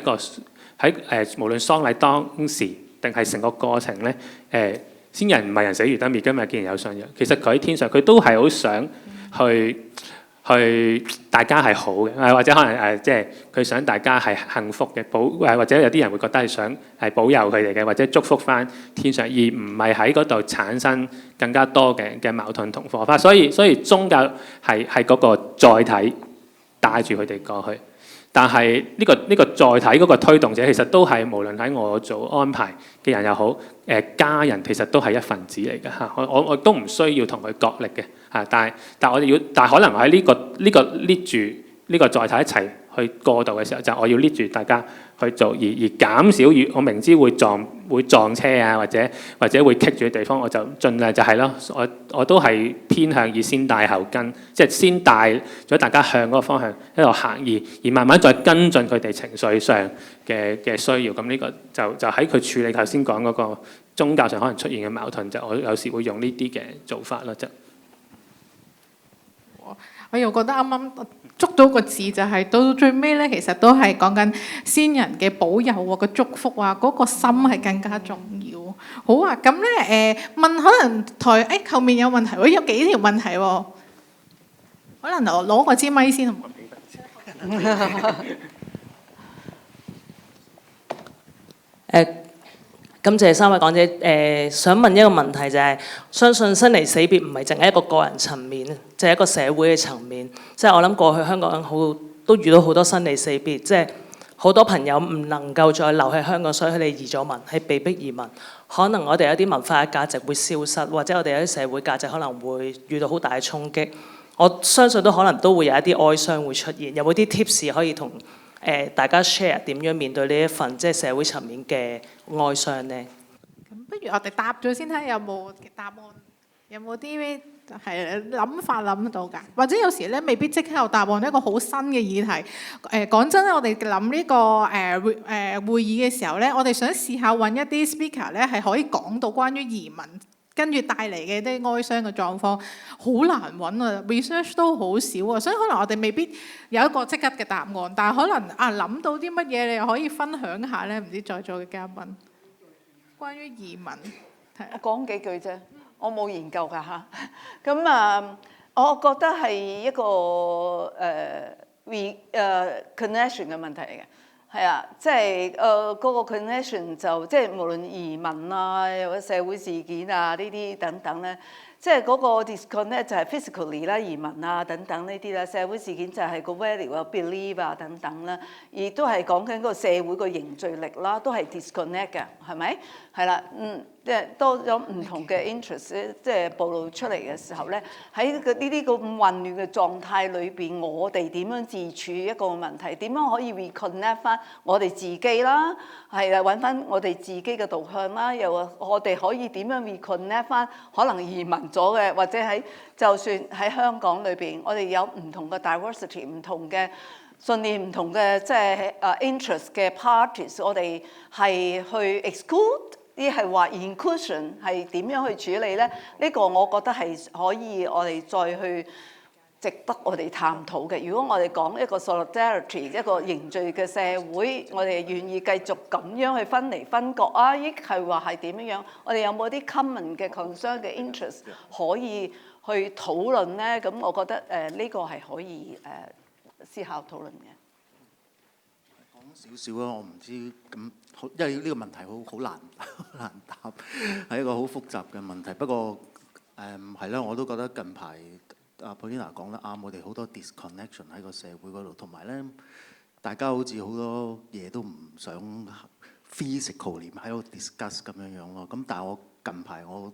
無論喪禮當時定係成個過程咧，先人唔係人死如燈滅，今日既然有信仰，其實佢喺天上佢都係好想去大家係好嘅，或者可能即係佢想大家係幸福嘅，或者有啲人會覺得係想係保佑佢哋嘅，或者祝福翻天上，而唔係喺嗰度產生更加多嘅矛盾同火花。所以宗教係嗰個載體帶住佢哋過去，但係呢個載體嗰個推動者其實都係無論喺我做安排嘅人又好，家人其實都係一份子嚟嘅嚇。我都唔需要同佢角力嘅嚇，但係可能喺呢個捏住呢個載體一齊去過渡嘅時候，就我要捏住大家去做，而減少我明知會撞車啊，或者會棘住嘅地方，我就盡量就係咯，我都係偏向以先帶後跟，即係先帶咗大家向嗰個方向一路行，而慢慢再跟進佢哋情緒上嘅需要。咁呢個就喺佢處理頭先講嗰個宗教上可能出現嘅矛盾，就我有時會用呢啲嘅做法咯，就。我又覺得啱啱捉到個字就係到最尾咧，其實都係講緊先人嘅保佑啊、個祝福啊，嗰個心係更加重要。好啊，咁咧問可能台後面有問題喎，有幾條問題喎，可能攞個支咪先。感謝3位講者。想問一個問題就係，相信生離死別唔係淨係一個個人層面，就係一個社會嘅層面。即係我諗過去香港人都遇到好多生離死別，即係好多朋友唔能夠再留喺香港，所以佢哋移咗民，係被逼移民。可能我哋有啲文化嘅價值會消失，或者我哋有啲社會價值可能會遇到好大嘅衝擊。我相信可能都會有一啲哀傷會出現。有冇啲 tips 可以同大家 share 點樣面對呢一份即係社會層面嘅哀傷呢？咁不如我哋答咗先睇下有冇答案，有冇啲係諗法諗到㗎？或者有時咧未必即刻有答案，一個好新嘅議題。講真咧，我哋諗呢個會議嘅時候咧，我哋想試下揾一啲 speaker 咧係可以講到關於移民跟住帶嚟嘅啲哀傷嘅狀況，好難揾啊 ！research 都好少啊，所以可能我哋未必有一個即刻嘅答案，但係可能諗到啲乜嘢，你又可以分享下咧？唔知在座嘅嘉賓，關於移民，我講幾句啫，我冇研究㗎嚇。咁我覺得係一個connection 嘅問題嚟嘅。係啊，即係嗰個 connection 就即係無論移民啊，或者社會事件啊呢啲等等咧，即係嗰個 disconnect 就係 physically 啦，移民啊等等呢啲啦，社會事件就係個 value 啊、belief 啊等等啦，亦都係講緊嗰個社會個凝聚力啦，都係 disconnect 嘅，係咪？係啦，即係多咗唔同嘅 interest 即係暴露出嚟嘅時候咧，喺呢啲咁混亂嘅狀態裏邊，我哋點樣自處一個問題？點樣可以 reconnect 翻我哋自己啦？係啦，揾翻我哋自己嘅導向啦。又話我哋可以點樣 reconnect 翻可能移民咗嘅，或者就算喺香港裏邊，我哋有唔同嘅 diversity、唔同嘅信念、唔同嘅即係interest 嘅 parties， 我哋係去 exclude。啲係話 inclusion 係點樣去處理咧？呢個我覺得係可以我哋再去值得我哋探討嘅。如果我哋講一個 solidarity 一個凝聚嘅社會，我哋願意繼續咁樣去分離分割啊，亦係話係點樣？我哋有冇啲 common 嘅 concern 嘅 interest 可以去討論咧？咁我覺得呢個係可以思考討論嘅。少少啊，我唔知咁，因為呢個問題好難答，係一個好複雜嘅問題。不過係啦，我都覺得近排阿 Paulina 講得啱，我哋好多 disconnection 喺個社會嗰度，同埋咧大家好似好多嘢都唔想 physically 喺度 discuss 咁樣樣咯。咁但係我近排我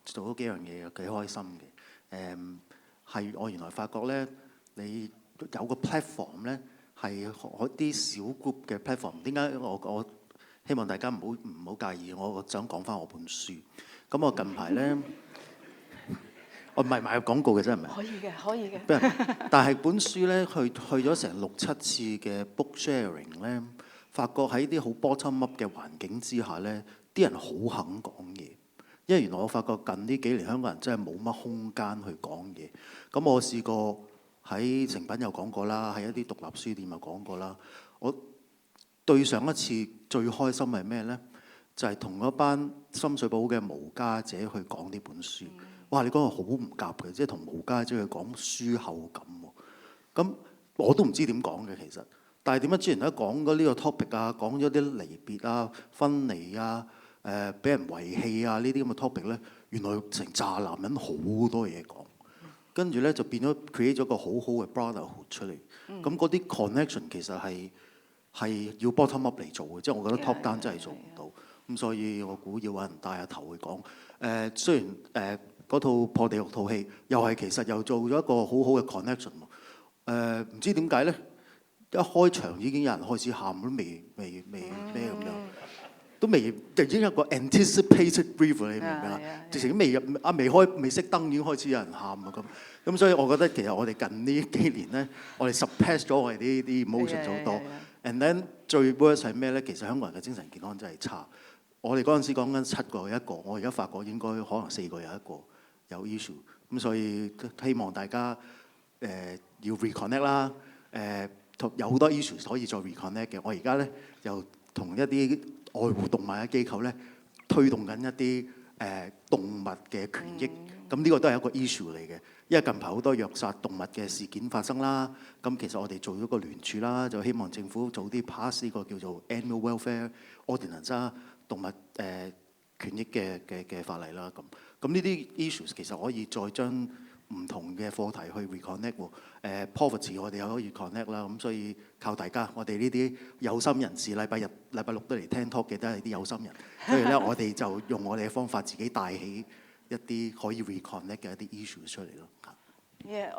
做咗幾樣嘢幾開心嘅。係我原來發覺咧，你有個 platform 咧。係啲小 group 嘅 platform， 點解我希望大家唔好介意，我想講翻我本書。咁我近排咧，我唔係賣廣告嘅真係咪？可以嘅，可以嘅。但係本書咧去咗成6-7次嘅 book sharing 咧，發覺喺啲好 bottom up 嘅環境之下咧，啲人好肯講嘢。因為原來我發覺近呢幾年香港人真係冇乜空間去講嘢。咁我試過。喺誠品有講過啦，喺一啲獨立書店有講過啦。我對上一次最開心係咩呢？就係同一班深水埗嘅無家者去講呢本書。哇！你講個好唔夾嘅，即係同無家者去講書後感喎。咁我都唔知點講嘅其實。但係點解之前一講嗰呢個 topic 啊，講咗啲離別啊、分離啊、俾人遺棄啊呢啲咁嘅 topic 呢，原來成紮男人好多嘢講。跟住咧就變咗 create 咗個好好嘅 brotherhood 出嚟。咁嗰啲 connection 其實係要 bottom up 嚟做嘅，即係我覺得 top down 真係做唔到。咁所以我估要揾人帶下頭去講。雖然嗰套破地獄套戲又係其實又做咗一個好好嘅 connection。唔知點解咧？一開場已經有人開始喊，都未咩咁樣。都未，就已經有個 anticipated brief 你明唔明啊？直情未熄燈已經開始有人喊啊咁所以我覺得其實我哋近呢幾年咧，我哋 suppress 咗我哋啲 emotions 好多。And then 最 worst 係咩咧？其實香港人嘅精神健康真係差。我哋嗰陣時講緊7個有1個，我而家發覺應該可能4個有1個有 issue。咁所以希望大家要 reconnect 啦。有好多 issues 可以再 reconnect 嘅。我而家咧又同一啲愛護動物嘅機構咧，推動緊一啲動物嘅權益，咁呢個都係一個 issue 嚟嘅。因為近排好多虐殺動物嘅事件發生啦，咁其實我哋做咗個聯署啦，就希望政府早啲 pass 呢個叫做 Animal Welfare Ordinance 啦，動物權益嘅法例啦。咁呢啲 issues 其實可以再將唔同嘅課題去 reconnect 喎。poverty 我哋又可以 connect 啦。咁所以靠大家，我哋呢啲有心人士，禮拜六都嚟聽 talk 嘅都係啲有心人。所以咧，我哋就用我哋嘅方法，自己帶起一啲可以 reconnect 嘅一啲 issues 出嚟咯。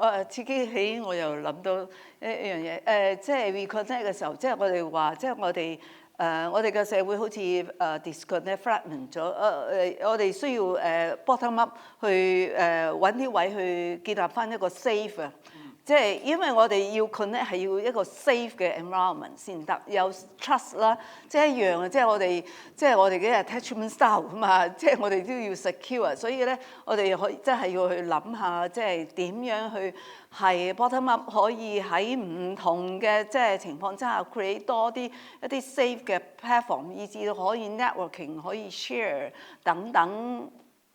我自己起我又諗到一樣嘢，即係 reconnect 嘅時候，即係我哋話，即係我哋嘅社會好似disconnect fragment 咗，我哋需要bottom up 去揾啲位去建立翻一個 safe 啊。即係因為我哋要 connect 係要一個 safe 嘅 environment 先得，有 trust 啦，即係一樣啊！即係我哋嘅 attachment style 啊嘛，即係我哋都要 secure， 所以咧我哋可以真係要去諗下，即係點樣去係 bottom up 可以喺唔同嘅即係情況之下 create 多啲一啲 safe 嘅 platform， 以至可以 networking 可以 share 等等，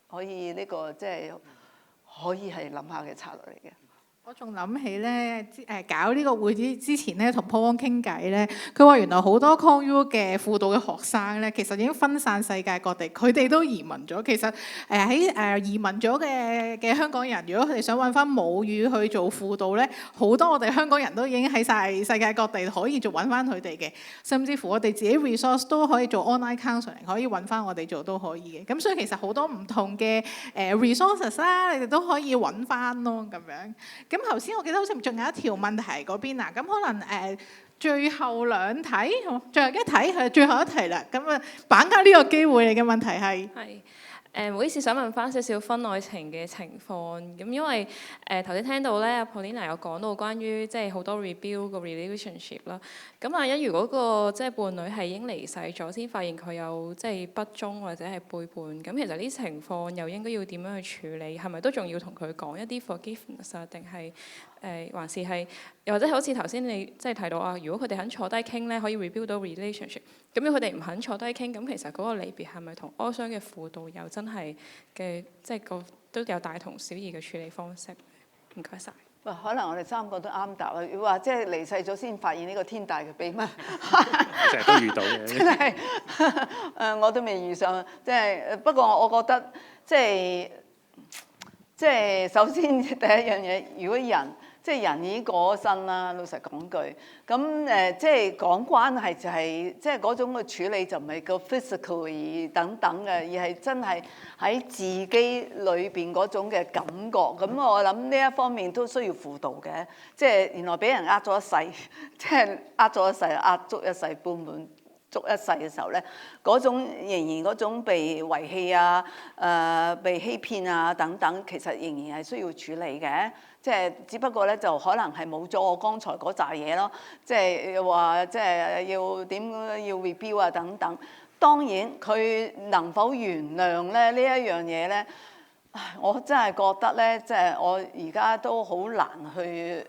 可以呢個即係可以係諗下嘅策略嚟嘅。我仲諗起咧，搞呢個會之前咧，同 Paul Wong 傾偈咧，佢話原來好多 Con U 嘅輔導嘅學生咧，其實已經分散世界各地，佢哋都移民咗。其實喺移民咗嘅香港人，如果佢哋想揾翻母語去做輔導咧，好多我哋香港人都已經喺晒世界各地可以做揾翻佢哋嘅，甚至乎我哋自己 resource 都可以做 online counseling， 可以揾翻我哋做都可以嘅。咁所以其實好多唔同嘅resources 啦，你哋都可以揾翻咯咁樣。咁頭先我記得好似仲有一條問題嗰邊啊，咁可能最後兩題，最後一題係最後一題啦。咁啊，把握呢個機會，你嘅問題係？唔好意思，想問翻少少婚外情嘅情況。咁因為頭先聽到咧，Paulina 有講到關於即係好多 rebuild 個 relationship 啦。咁萬一如果個即係伴侶係已經離世咗，先發現佢有即係不忠或者係背叛，咁其實呢情況又應該要點樣去處理？係咪都仲要同佢講一啲 forgiveness 啊？定係還是係又或者好似頭先你即係提到啊，如果佢哋肯坐低傾咧，可以 rebuild 到 relationship。咁如果佢哋唔肯坐低傾，咁其實嗰個離別係咪同哀傷嘅輔導又真係嘅即係個都有大同小異嘅處理方式？唔該晒。喂，可能我哋3個都啱答啊！話即係離世咗先發現呢個天大嘅秘密，成日都遇到嘅。真係我都未遇上，即係不過我覺得即係首先第一樣嘢，如果人已經過咗身啦，老實講句，咁即係講關係就係即係嗰種嘅處理就唔係個 physically 等等嘅，而係真係喺自己裏邊嗰種嘅感覺。咁我諗呢一方面都需要輔導嘅，即係原來俾人呃咗一世，即係呃咗一世，呃足一世半滿足一世嘅時候咧，嗰種仍然嗰種被遺棄啊、被欺騙啊等等，其實仍然係需要處理嘅。即係只不過咧，就可能係冇咗我剛才嗰扎嘢咯。即係話即係要點要 review 啊等等。當然佢能否原諒咧呢一樣嘢咧，我真係覺得咧，即係我而家都好難去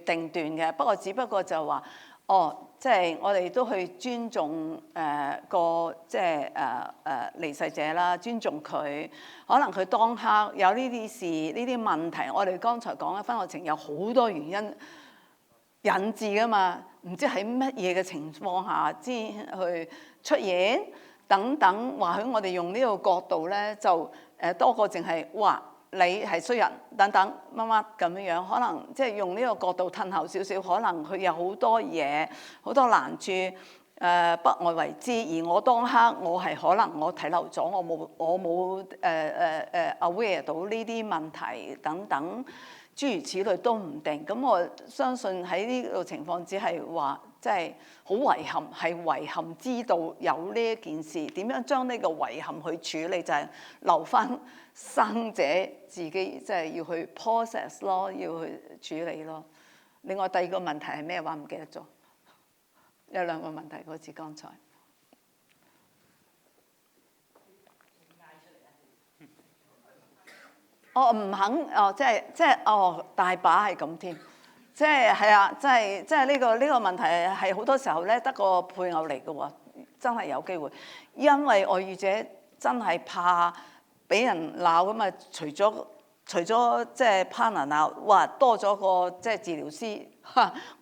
定斷嘅。不過只不過就話即係我哋都去尊重個即係離世者啦，尊重佢。可能佢當刻有呢啲事、呢啲問題，我哋剛才講嘅婚外情有好多原因引致㗎嘛，唔知喺乜嘢嘅情況下先去出現等等。或許我哋用呢個角度咧，就多過淨係哇你係衰人等等乜乜咁樣，可能即係用呢個角度褪後少少，可能佢有好多嘢好多難處不外為之，而我當刻我係可能我睇漏咗，我冇aware 到呢啲問題等等諸如此類都唔定。咁我相信喺呢個情況只係話即係好遺憾，係遺憾知道有呢一件事，點樣將呢個遺憾去處理，就係留翻生者自己即係要去 process 咯，要去處理咯。另外第二個問題係咩話？唔記得咗。有2個問題，好似剛才。唔肯即係大把係咁添，即係啊，即係呢個問題係好多時候咧得個配偶嚟嘅喎，真係有機會，因為外遇者真係怕俾人鬧咁啊，除咗即係 partner 鬧，哇多咗個即係治療師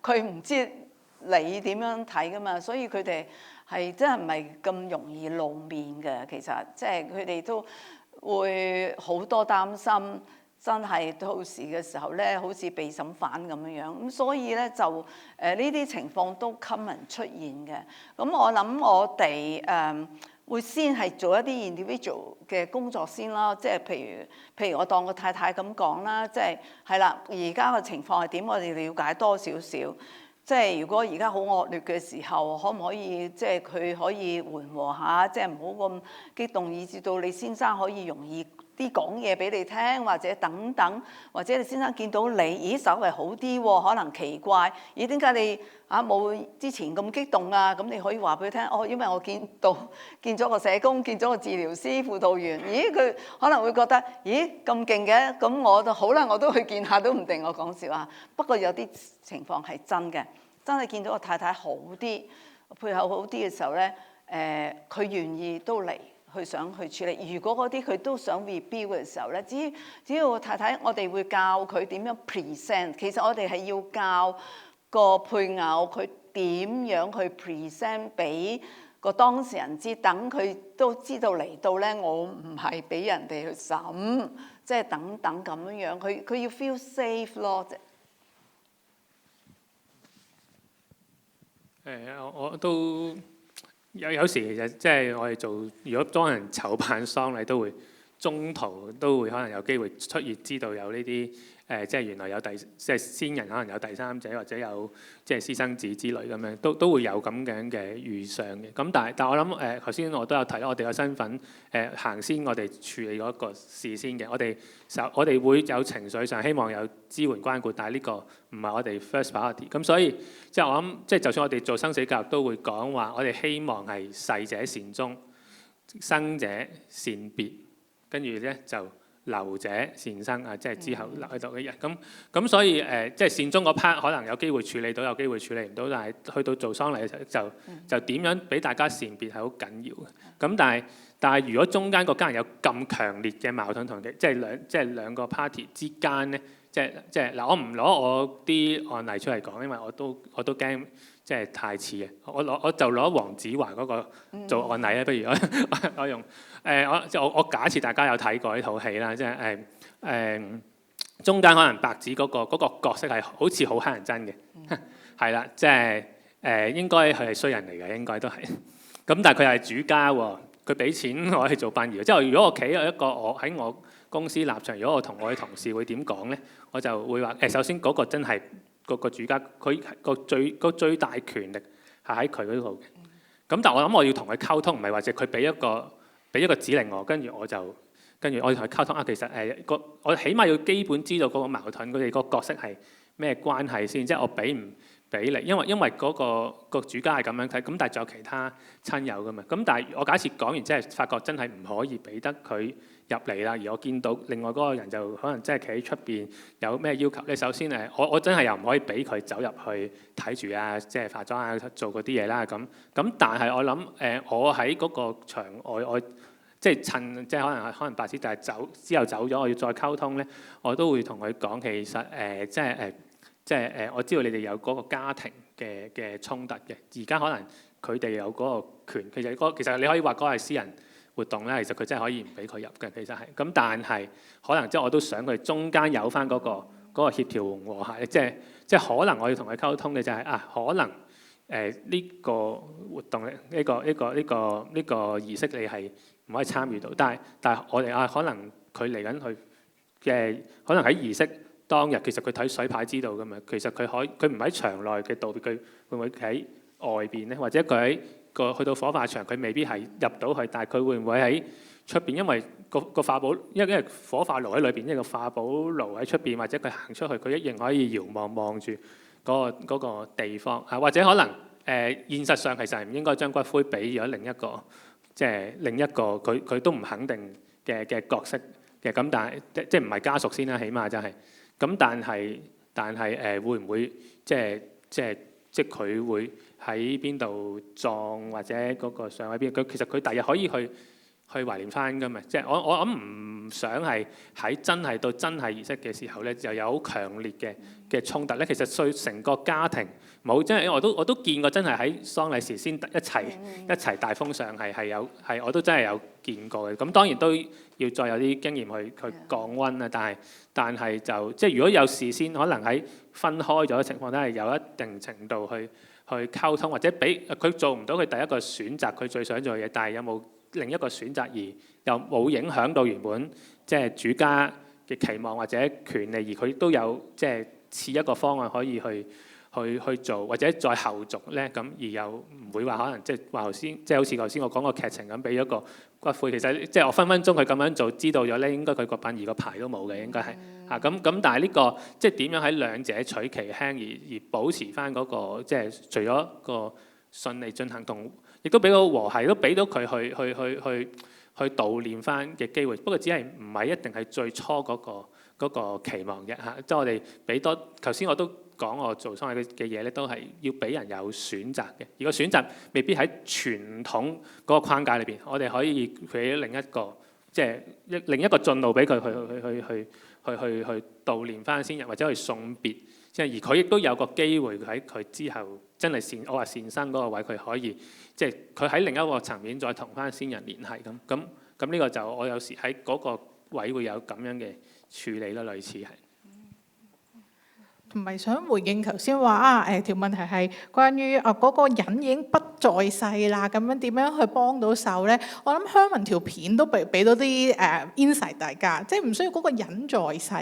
佢唔知你點樣睇噶嘛，所以佢哋係真係唔係咁容易露面嘅。其實即係佢哋都會好多擔心，真係到時嘅時候咧，好似被審犯咁樣。咁所以咧就呢啲情況都 common 出現嘅。咁我諗我哋會先係做一啲 individual 嘅工作先啦，即係譬如我當個太太咁講啦，即係啦，而家嘅情況係點？我哋了解多少少。即係如果而家好惡劣嘅時候，可唔可以即係佢可以緩和下，即係唔好咁激動，以至到你先生可以容易啲講嘢俾你聽，或者等等，或者你先生見到你，咦稍為好啲喎，可能奇怪，咦點解你冇之前咁激動啊？咁你可以話俾佢聽，因為我見咗個社工，見咗個治療師、輔導員，咦佢可能會覺得，咦咁勁嘅，咁我就好啦，我都去見下都唔定，我講笑啊。不過有啲情況係真嘅，真係見到個太太好啲，配合好啲嘅時候咧，佢願意都嚟。去想去處理。如果嗰啲佢都想 rebuild 嘅時候咧，只要太太，我哋會教佢點樣 present。其實我哋係要教個配偶佢點樣去 present 俾個當事人知，等佢都知道嚟到咧，我唔係俾人哋去審，即係等等咁樣。佢要 feel safe 咯。我都。有時其實即係我哋做，如果幫人籌辦喪禮，都會中途都會可能有機會出現，知道有呢啲即係原來有即係先人可能有第三者，或者有即係私生子之類咁樣，都會有咁樣嘅預想嘅。咁但係我諗頭先我都有提到我哋嘅身份行先，我哋處理嗰個事先嘅。我哋會有情緒上希望有支援關顧，但係呢個唔係我哋 first priority。咁所以即係我諗，即係就算我哋做生死教育都會講話，我哋希望係逝者善終，生者善別，跟住咧就留者善生啊！即係之後留喺度嘅人。咁所以即係善終嗰 part 可能有機會處理到，有機會處理唔到，但係去到做喪禮嘅時候就點樣俾大家善別係好緊要嘅。咁但係如果中間個家人有咁強烈嘅矛盾同即係兩個 party 之間咧，即係嗱，我唔攞我啲案例出嚟講，因為我都驚即係太似嘅。我就攞黃子華嗰個做案例咧，不如我用我假設大家有睇過呢套戲啦，即係中間可能白紙嗰個角色係好似好乞人憎嘅，係啦，即係應該佢係衰人嚟嘅，應該都係。咁但係佢係主家喎，佢俾錢我去做殯儀。即係如果我企喺一個我喺我公司立場，如果我同我嘅同事會點講咧，我就會話首先嗰個真係個主家，佢個最大權力係喺佢嗰度嘅。咁但係我諗我要同佢溝通，唔係或者佢俾一個指令我，跟住我要同佢溝通啊。其實我起碼要基本知道嗰個矛盾，佢哋個角色係咩關係先，即係我俾唔俾你？因為嗰個主家係咁樣睇，咁但係仲有其他親友噶嘛。咁但係我假設講完之後，發覺真係唔可以俾得佢入嚟啦。而我見到另外嗰個人就可能真係企喺出邊有咩要求咧。首先我真係又唔可以俾佢走入去睇住啊，即係化妝啊，做嗰啲嘢啦。咁但係我諗我喺嗰個場外我。即係趁即係可能白紙，但係之後走咗，我要再溝通咧，我都會同佢講，其實我知道你哋有嗰個家庭嘅衝突嘅，而家可能佢哋有嗰個權，其實你可以話嗰個係私人活動咧，其實佢真係可以唔俾佢入嘅，其實係咁，但係可能即係我都想佢中間有翻嗰個協調和諧，即係可能我要同佢溝通嘅就係可能呢個活動呢個儀式你係唔可以參與到，但係我哋可能佢嚟緊去嘅，可能喺儀式當日，其實佢睇水牌知道噶嘛。其實佢唔喺場內嘅道別，佢會唔會喺外邊咧？或者佢喺去到火化場，佢未必係入到去，但係佢會唔會喺出邊？因為個化寶，因為火化爐喺裏邊，一個化寶爐喺出邊，或者佢行出去，佢一樣可以遙望住嗰個地方啊。或者可能現實上其實係唔應該將骨灰俾咗另一個。即係另一個佢都唔肯定嘅角色嘅，咁但係即係唔係家屬先啦，起碼就係咁。但係會唔會即係佢會喺邊度葬，或者嗰個上喺邊？佢其實佢第日可以去懷念翻㗎嘛。即係我諗唔想係喺真係到真係儀式嘅時候咧，就有好強烈嘅衝突咧。其實對成個家庭冇，即係我都見過真係喺喪禮時先一齊大風上係我都真係有見過嘅。咁當然都要再有啲經驗去降溫啊。但係就即係如果有事先可能喺分開咗嘅情況，都係有一定程度去溝通，或者俾佢做唔到佢第一個選擇，佢最想做嘅嘢，但係有冇另一個選擇而又冇影響到原本即係主家嘅期望或者權利，而佢都有即係似一個方案可以去做，或者再後續咧，咁而又唔會話可能即係話頭先，即係好似頭先我講個劇情咁，俾咗個骨灰。其實即係我分分鐘佢咁樣做，知道咗咧，應該佢個殯儀個牌都冇嘅，應該係嚇咁。但係呢個即係點樣喺兩者取其輕而保持翻嗰個即係除咗個順利進行同，亦都俾到和諧，都俾到佢去悼念翻嘅機會。不過只係唔係一定係最初嗰個期望嘅嚇。即係我哋俾多頭先我都講我做喪禮嘅嘢咧，都係要俾人有選擇嘅。如果選擇未必喺傳統嗰個框架裏邊，我哋可以俾另一個即係另一個進路俾佢去悼念翻先人，或者去送別。即係而佢亦都有個機會喺佢之後真係我話善生嗰個位，佢可以即係佢喺另一個層面再同翻先人聯繫咁呢個就我有時喺嗰個位會有咁樣嘅處理啦，類似係。唔係想回應頭先話條問題係關於嗰個人已經不在世啦，咁樣點樣去幫到手咧？我諗香文條片都俾到啲insight 大家，即係唔需要嗰個人在世，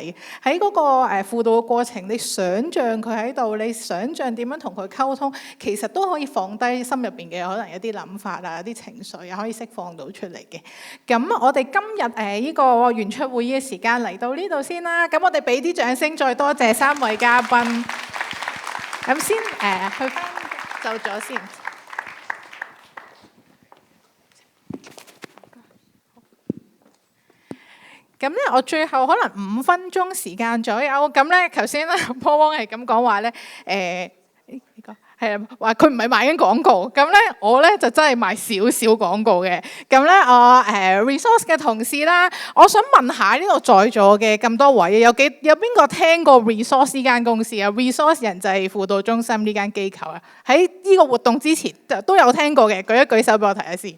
喺嗰個輔導嘅過程，你想像佢喺度，你想像點樣同佢溝通，其實都可以放低心入邊嘅可能一啲諗法啊、一啲情緒啊，可以釋放到出嚟嘅。咁我哋今日呢個圓桌會議嘅時間嚟到呢度先啦。咁我哋俾啲掌聲，再多謝3位嘉賓。咁先去翻就咗先。咁咧，我最後可能5分鐘時間左右。咁咧，頭先咧，Paul Wong係咁講話咧，呢個係啊，話佢唔係賣緊廣告，咁咧我咧就真係賣少少廣告嘅。咁咧我resource 嘅同事啦，我想問下呢度在座嘅咁多位，有邊個聽過 resource 呢間公司啊 ？resource 人際輔導中心呢間機構啊，喺呢個活動之前都有聽過嘅，舉一舉手俾我睇下先。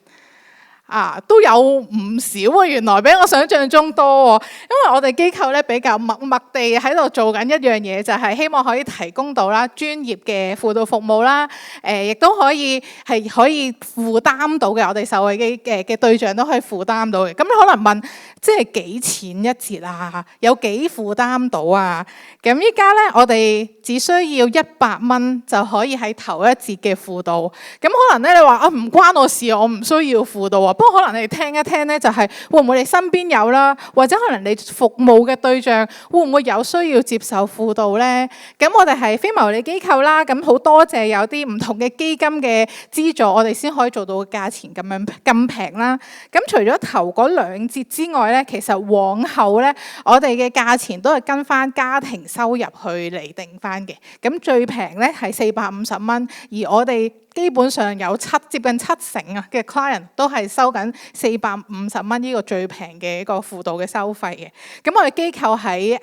都有唔少啊，原來比我想象中多喎。因為我哋機構咧比較默默地喺度做緊一樣嘢，就係希望可以提供到啦專業嘅輔導服務啦，亦都可以負擔到嘅，我哋受惠嘅對象都可以負擔到嘅。咁你可能問，即係幾錢一節啊？有幾負擔到啊？咁依家咧，我哋只需要100蚊就可以喺頭一節嘅輔導。咁可能咧，你話唔關我事，我唔需要輔導啊。不過可能你聽一聽咧，就係會唔會你身邊有啦，或者可能你服務嘅對象會唔會有需要接受輔導咧？咁我哋係非牟利機構啦，咁好多謝有啲唔同嘅基金嘅資助，我哋先可以做到價錢咁平啦。咁除咗頭嗰2節之外咧，其實往後咧，我哋嘅價錢都係跟翻家庭收入去嚟定翻嘅。咁最平咧係450蚊，而我哋基本上有接近7成啊嘅 client 都係收緊450蚊呢個最平嘅一個輔導嘅收費嘅。咁我哋機構喺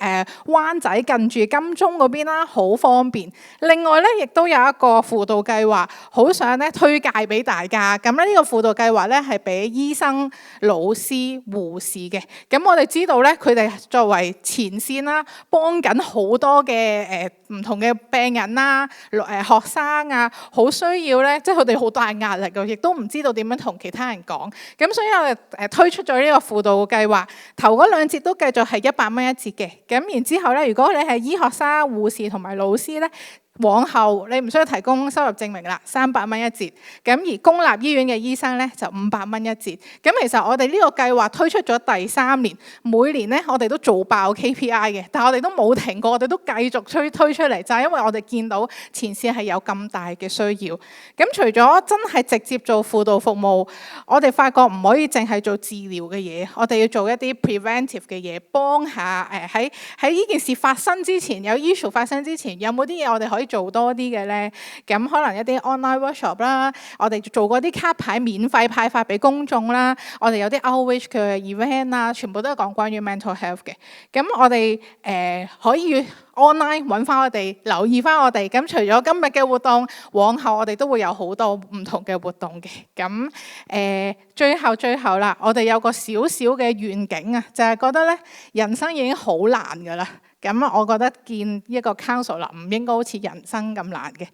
灣仔近住金鐘嗰邊啦，好方便。另外咧，亦都有一個輔導計劃，好想咧推介俾大家。咁咧呢個輔導計劃咧係俾醫生、老師、護士嘅。咁我哋知道咧，佢哋作為前線啦，幫緊好多嘅唔同嘅病人啦、學生啊，好需要咧，即係佢哋好大壓力嘅，亦都唔知道點樣同其他人講。咁所以我哋推出咗呢個輔導計劃，頭嗰2節都繼續係100蚊一節嘅。咁然之後咧，如果你係醫學生、護士同埋老師咧，往後你唔需要提供收入證明啦，300蚊一節。咁而公立醫院嘅醫生咧就500蚊一節。咁其實我哋呢個計劃推出咗第3年，每年咧我哋都做爆 KPI 嘅，但係我哋都冇停過，我哋都繼續推出嚟，就係因為我哋見到前線係有咁大嘅需要。咁除咗真係直接做輔導服務，我哋發覺唔可以淨係做治療嘅嘢，我哋要做一啲 preventive 嘅嘢，幫下喺呢件事發生之前，有 issue 發生之前，有冇啲嘢我哋可以做多啲嘅咧？咁可能一啲 online workshop 啦，我哋做過啲卡牌免費派發俾公眾啦，我哋有啲 outreach 嘅 event 啦，全部都係講關於 mental health 嘅。咁我哋可以 online 揾翻我哋，留意翻我哋。咁除咗今日嘅活動，往後我哋都會有好多唔同嘅活動嘅。咁最後啦，我哋有個少少嘅願景啊，就係覺得咧，人生已經好難噶啦。咁我覺得見一個 counselor 唔應該好似人生咁難嘅。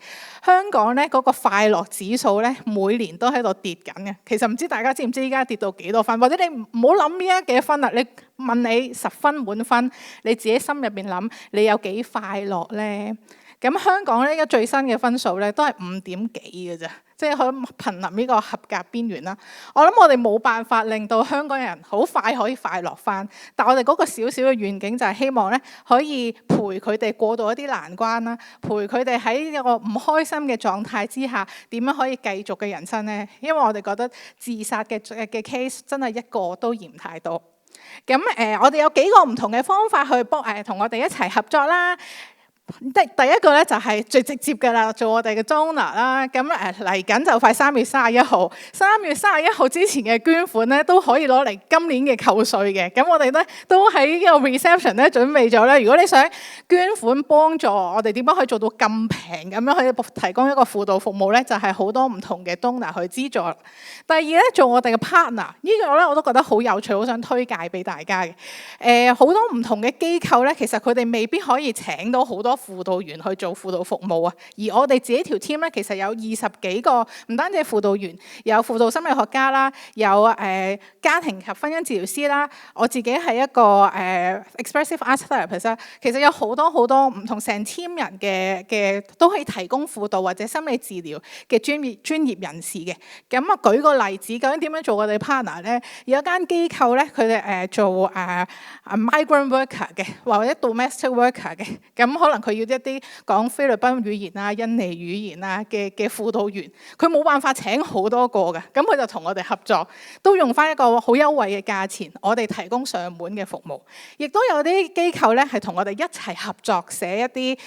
香港咧嗰個快樂指數咧每年都喺度跌緊嘅。其實唔知大家知唔知依家跌到幾多分？或者你唔好諗依家幾多分啦，你問你10分滿分，你自己心入邊諗你有幾快樂咧？咁香港呢個最新嘅分數咧都係5點幾嘅啫，即係可以瀕臨呢個合格邊緣啦。我諗我哋冇辦法令到香港人好快可以快樂翻，但我哋嗰個少少嘅願景就係希望咧可以陪佢哋過到一啲難關啦，陪佢哋喺一個唔開心嘅狀態之下，點樣可以繼續嘅人生咧？因為我哋覺得自殺嘅 case 真係一個都嫌太多。咁我哋有幾個唔同嘅方法去幫同我哋一齊合作啦。第一個咧就係最直接嘅啦，做我哋嘅 donor 啦。咁嚟緊就快3月31號，3月31號之前嘅捐款咧都可以攞嚟今年嘅扣稅嘅。咁我哋咧都喺呢個 reception 咧準備咗咧，如果你想捐款幫助我哋點樣可以做到咁平咁樣可以提供一個輔導服務咧，就係好多唔同嘅 donor 去資助。第二咧做我哋嘅 partner，呢個咧我都覺得好有趣，好想推介俾大家嘅。好多唔同嘅機構咧，其實佢哋未必可以請到好多輔導員去做輔導服務啊，而我哋自己條 team 咧，其實有20幾個，唔單止係輔導員，有輔導心理學家啦，有家庭及婚姻治療師啦，我自己係一個expressive art therapist 啦，其實有好多唔同成 team 人嘅都可以提供輔導或者心理治療嘅專業人士嘅。咁啊，舉個例子，究竟點樣做我哋 partner 咧？有一間機構咧，佢哋做migrant worker 嘅，或者 domestic worker 嘅，咁可能佢要一啲講菲律賓語言啊、印尼語言啊嘅輔導員，佢冇辦法請好多個嘅，咁佢就同我哋合作，都用翻一個好優惠嘅價錢，我哋提供上門嘅服務，亦都有啲機構咧係同我哋一齊合作寫一啲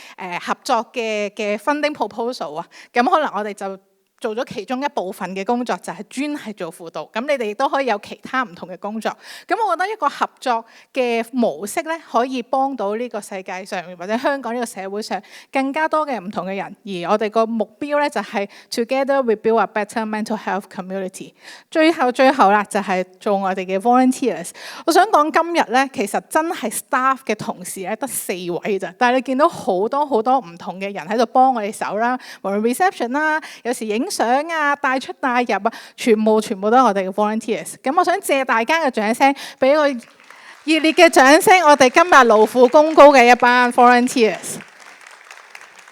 合作嘅 funding proposal 啊，咁可能我哋就做咗其中一部分嘅工作，就係專係做輔導。咁你哋亦都可以有其他唔同嘅工作。咁我覺得一個合作嘅模式咧，可以幫到呢個世界上或者香港呢個社會上更加多嘅唔同嘅人。而我哋個目標咧就係 Together we build a better mental health community。最後啦，就係做我哋嘅 volunteers。我想講今日咧，其實真係 staff 嘅同事咧得4位咋，但係你見到好多唔同嘅人喺度幫我哋手啦，無論 reception 啦，有時影相啊，帶出帶入啊，全部都係我哋嘅 volunteers。咁我想借大家嘅掌聲，俾個熱烈嘅掌聲，我哋今日勞苦功高嘅一班 volunteers。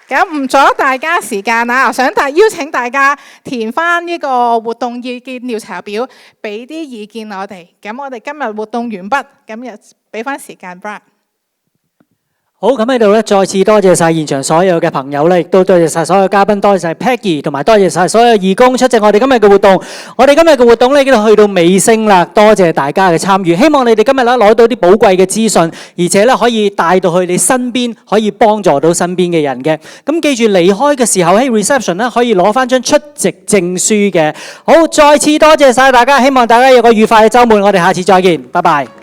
咁唔阻大家時間啊，我想邀請大家填翻呢個活動意見調查表，俾啲意見我哋。咁我哋今日活動完畢，咁就俾翻時間 Brad。好，咁喺度咧，再次多謝晒現場所有嘅朋友咧，亦都多謝晒所有嘉賓，多謝晒 Peggy， 同埋多謝晒所有義工出席我哋今日嘅活動。我哋今日嘅活動咧已經去到尾聲啦，多謝大家嘅參與。希望你哋今日咧攞到啲寶貴嘅資訊，而且咧可以帶到去你身邊，可以幫助到身邊嘅人嘅。咁記住離開嘅時候喺 reception 咧可以攞翻張出席證書嘅。好，再次多謝晒大家，希望大家有個愉快嘅週末，我哋下次再見，拜拜。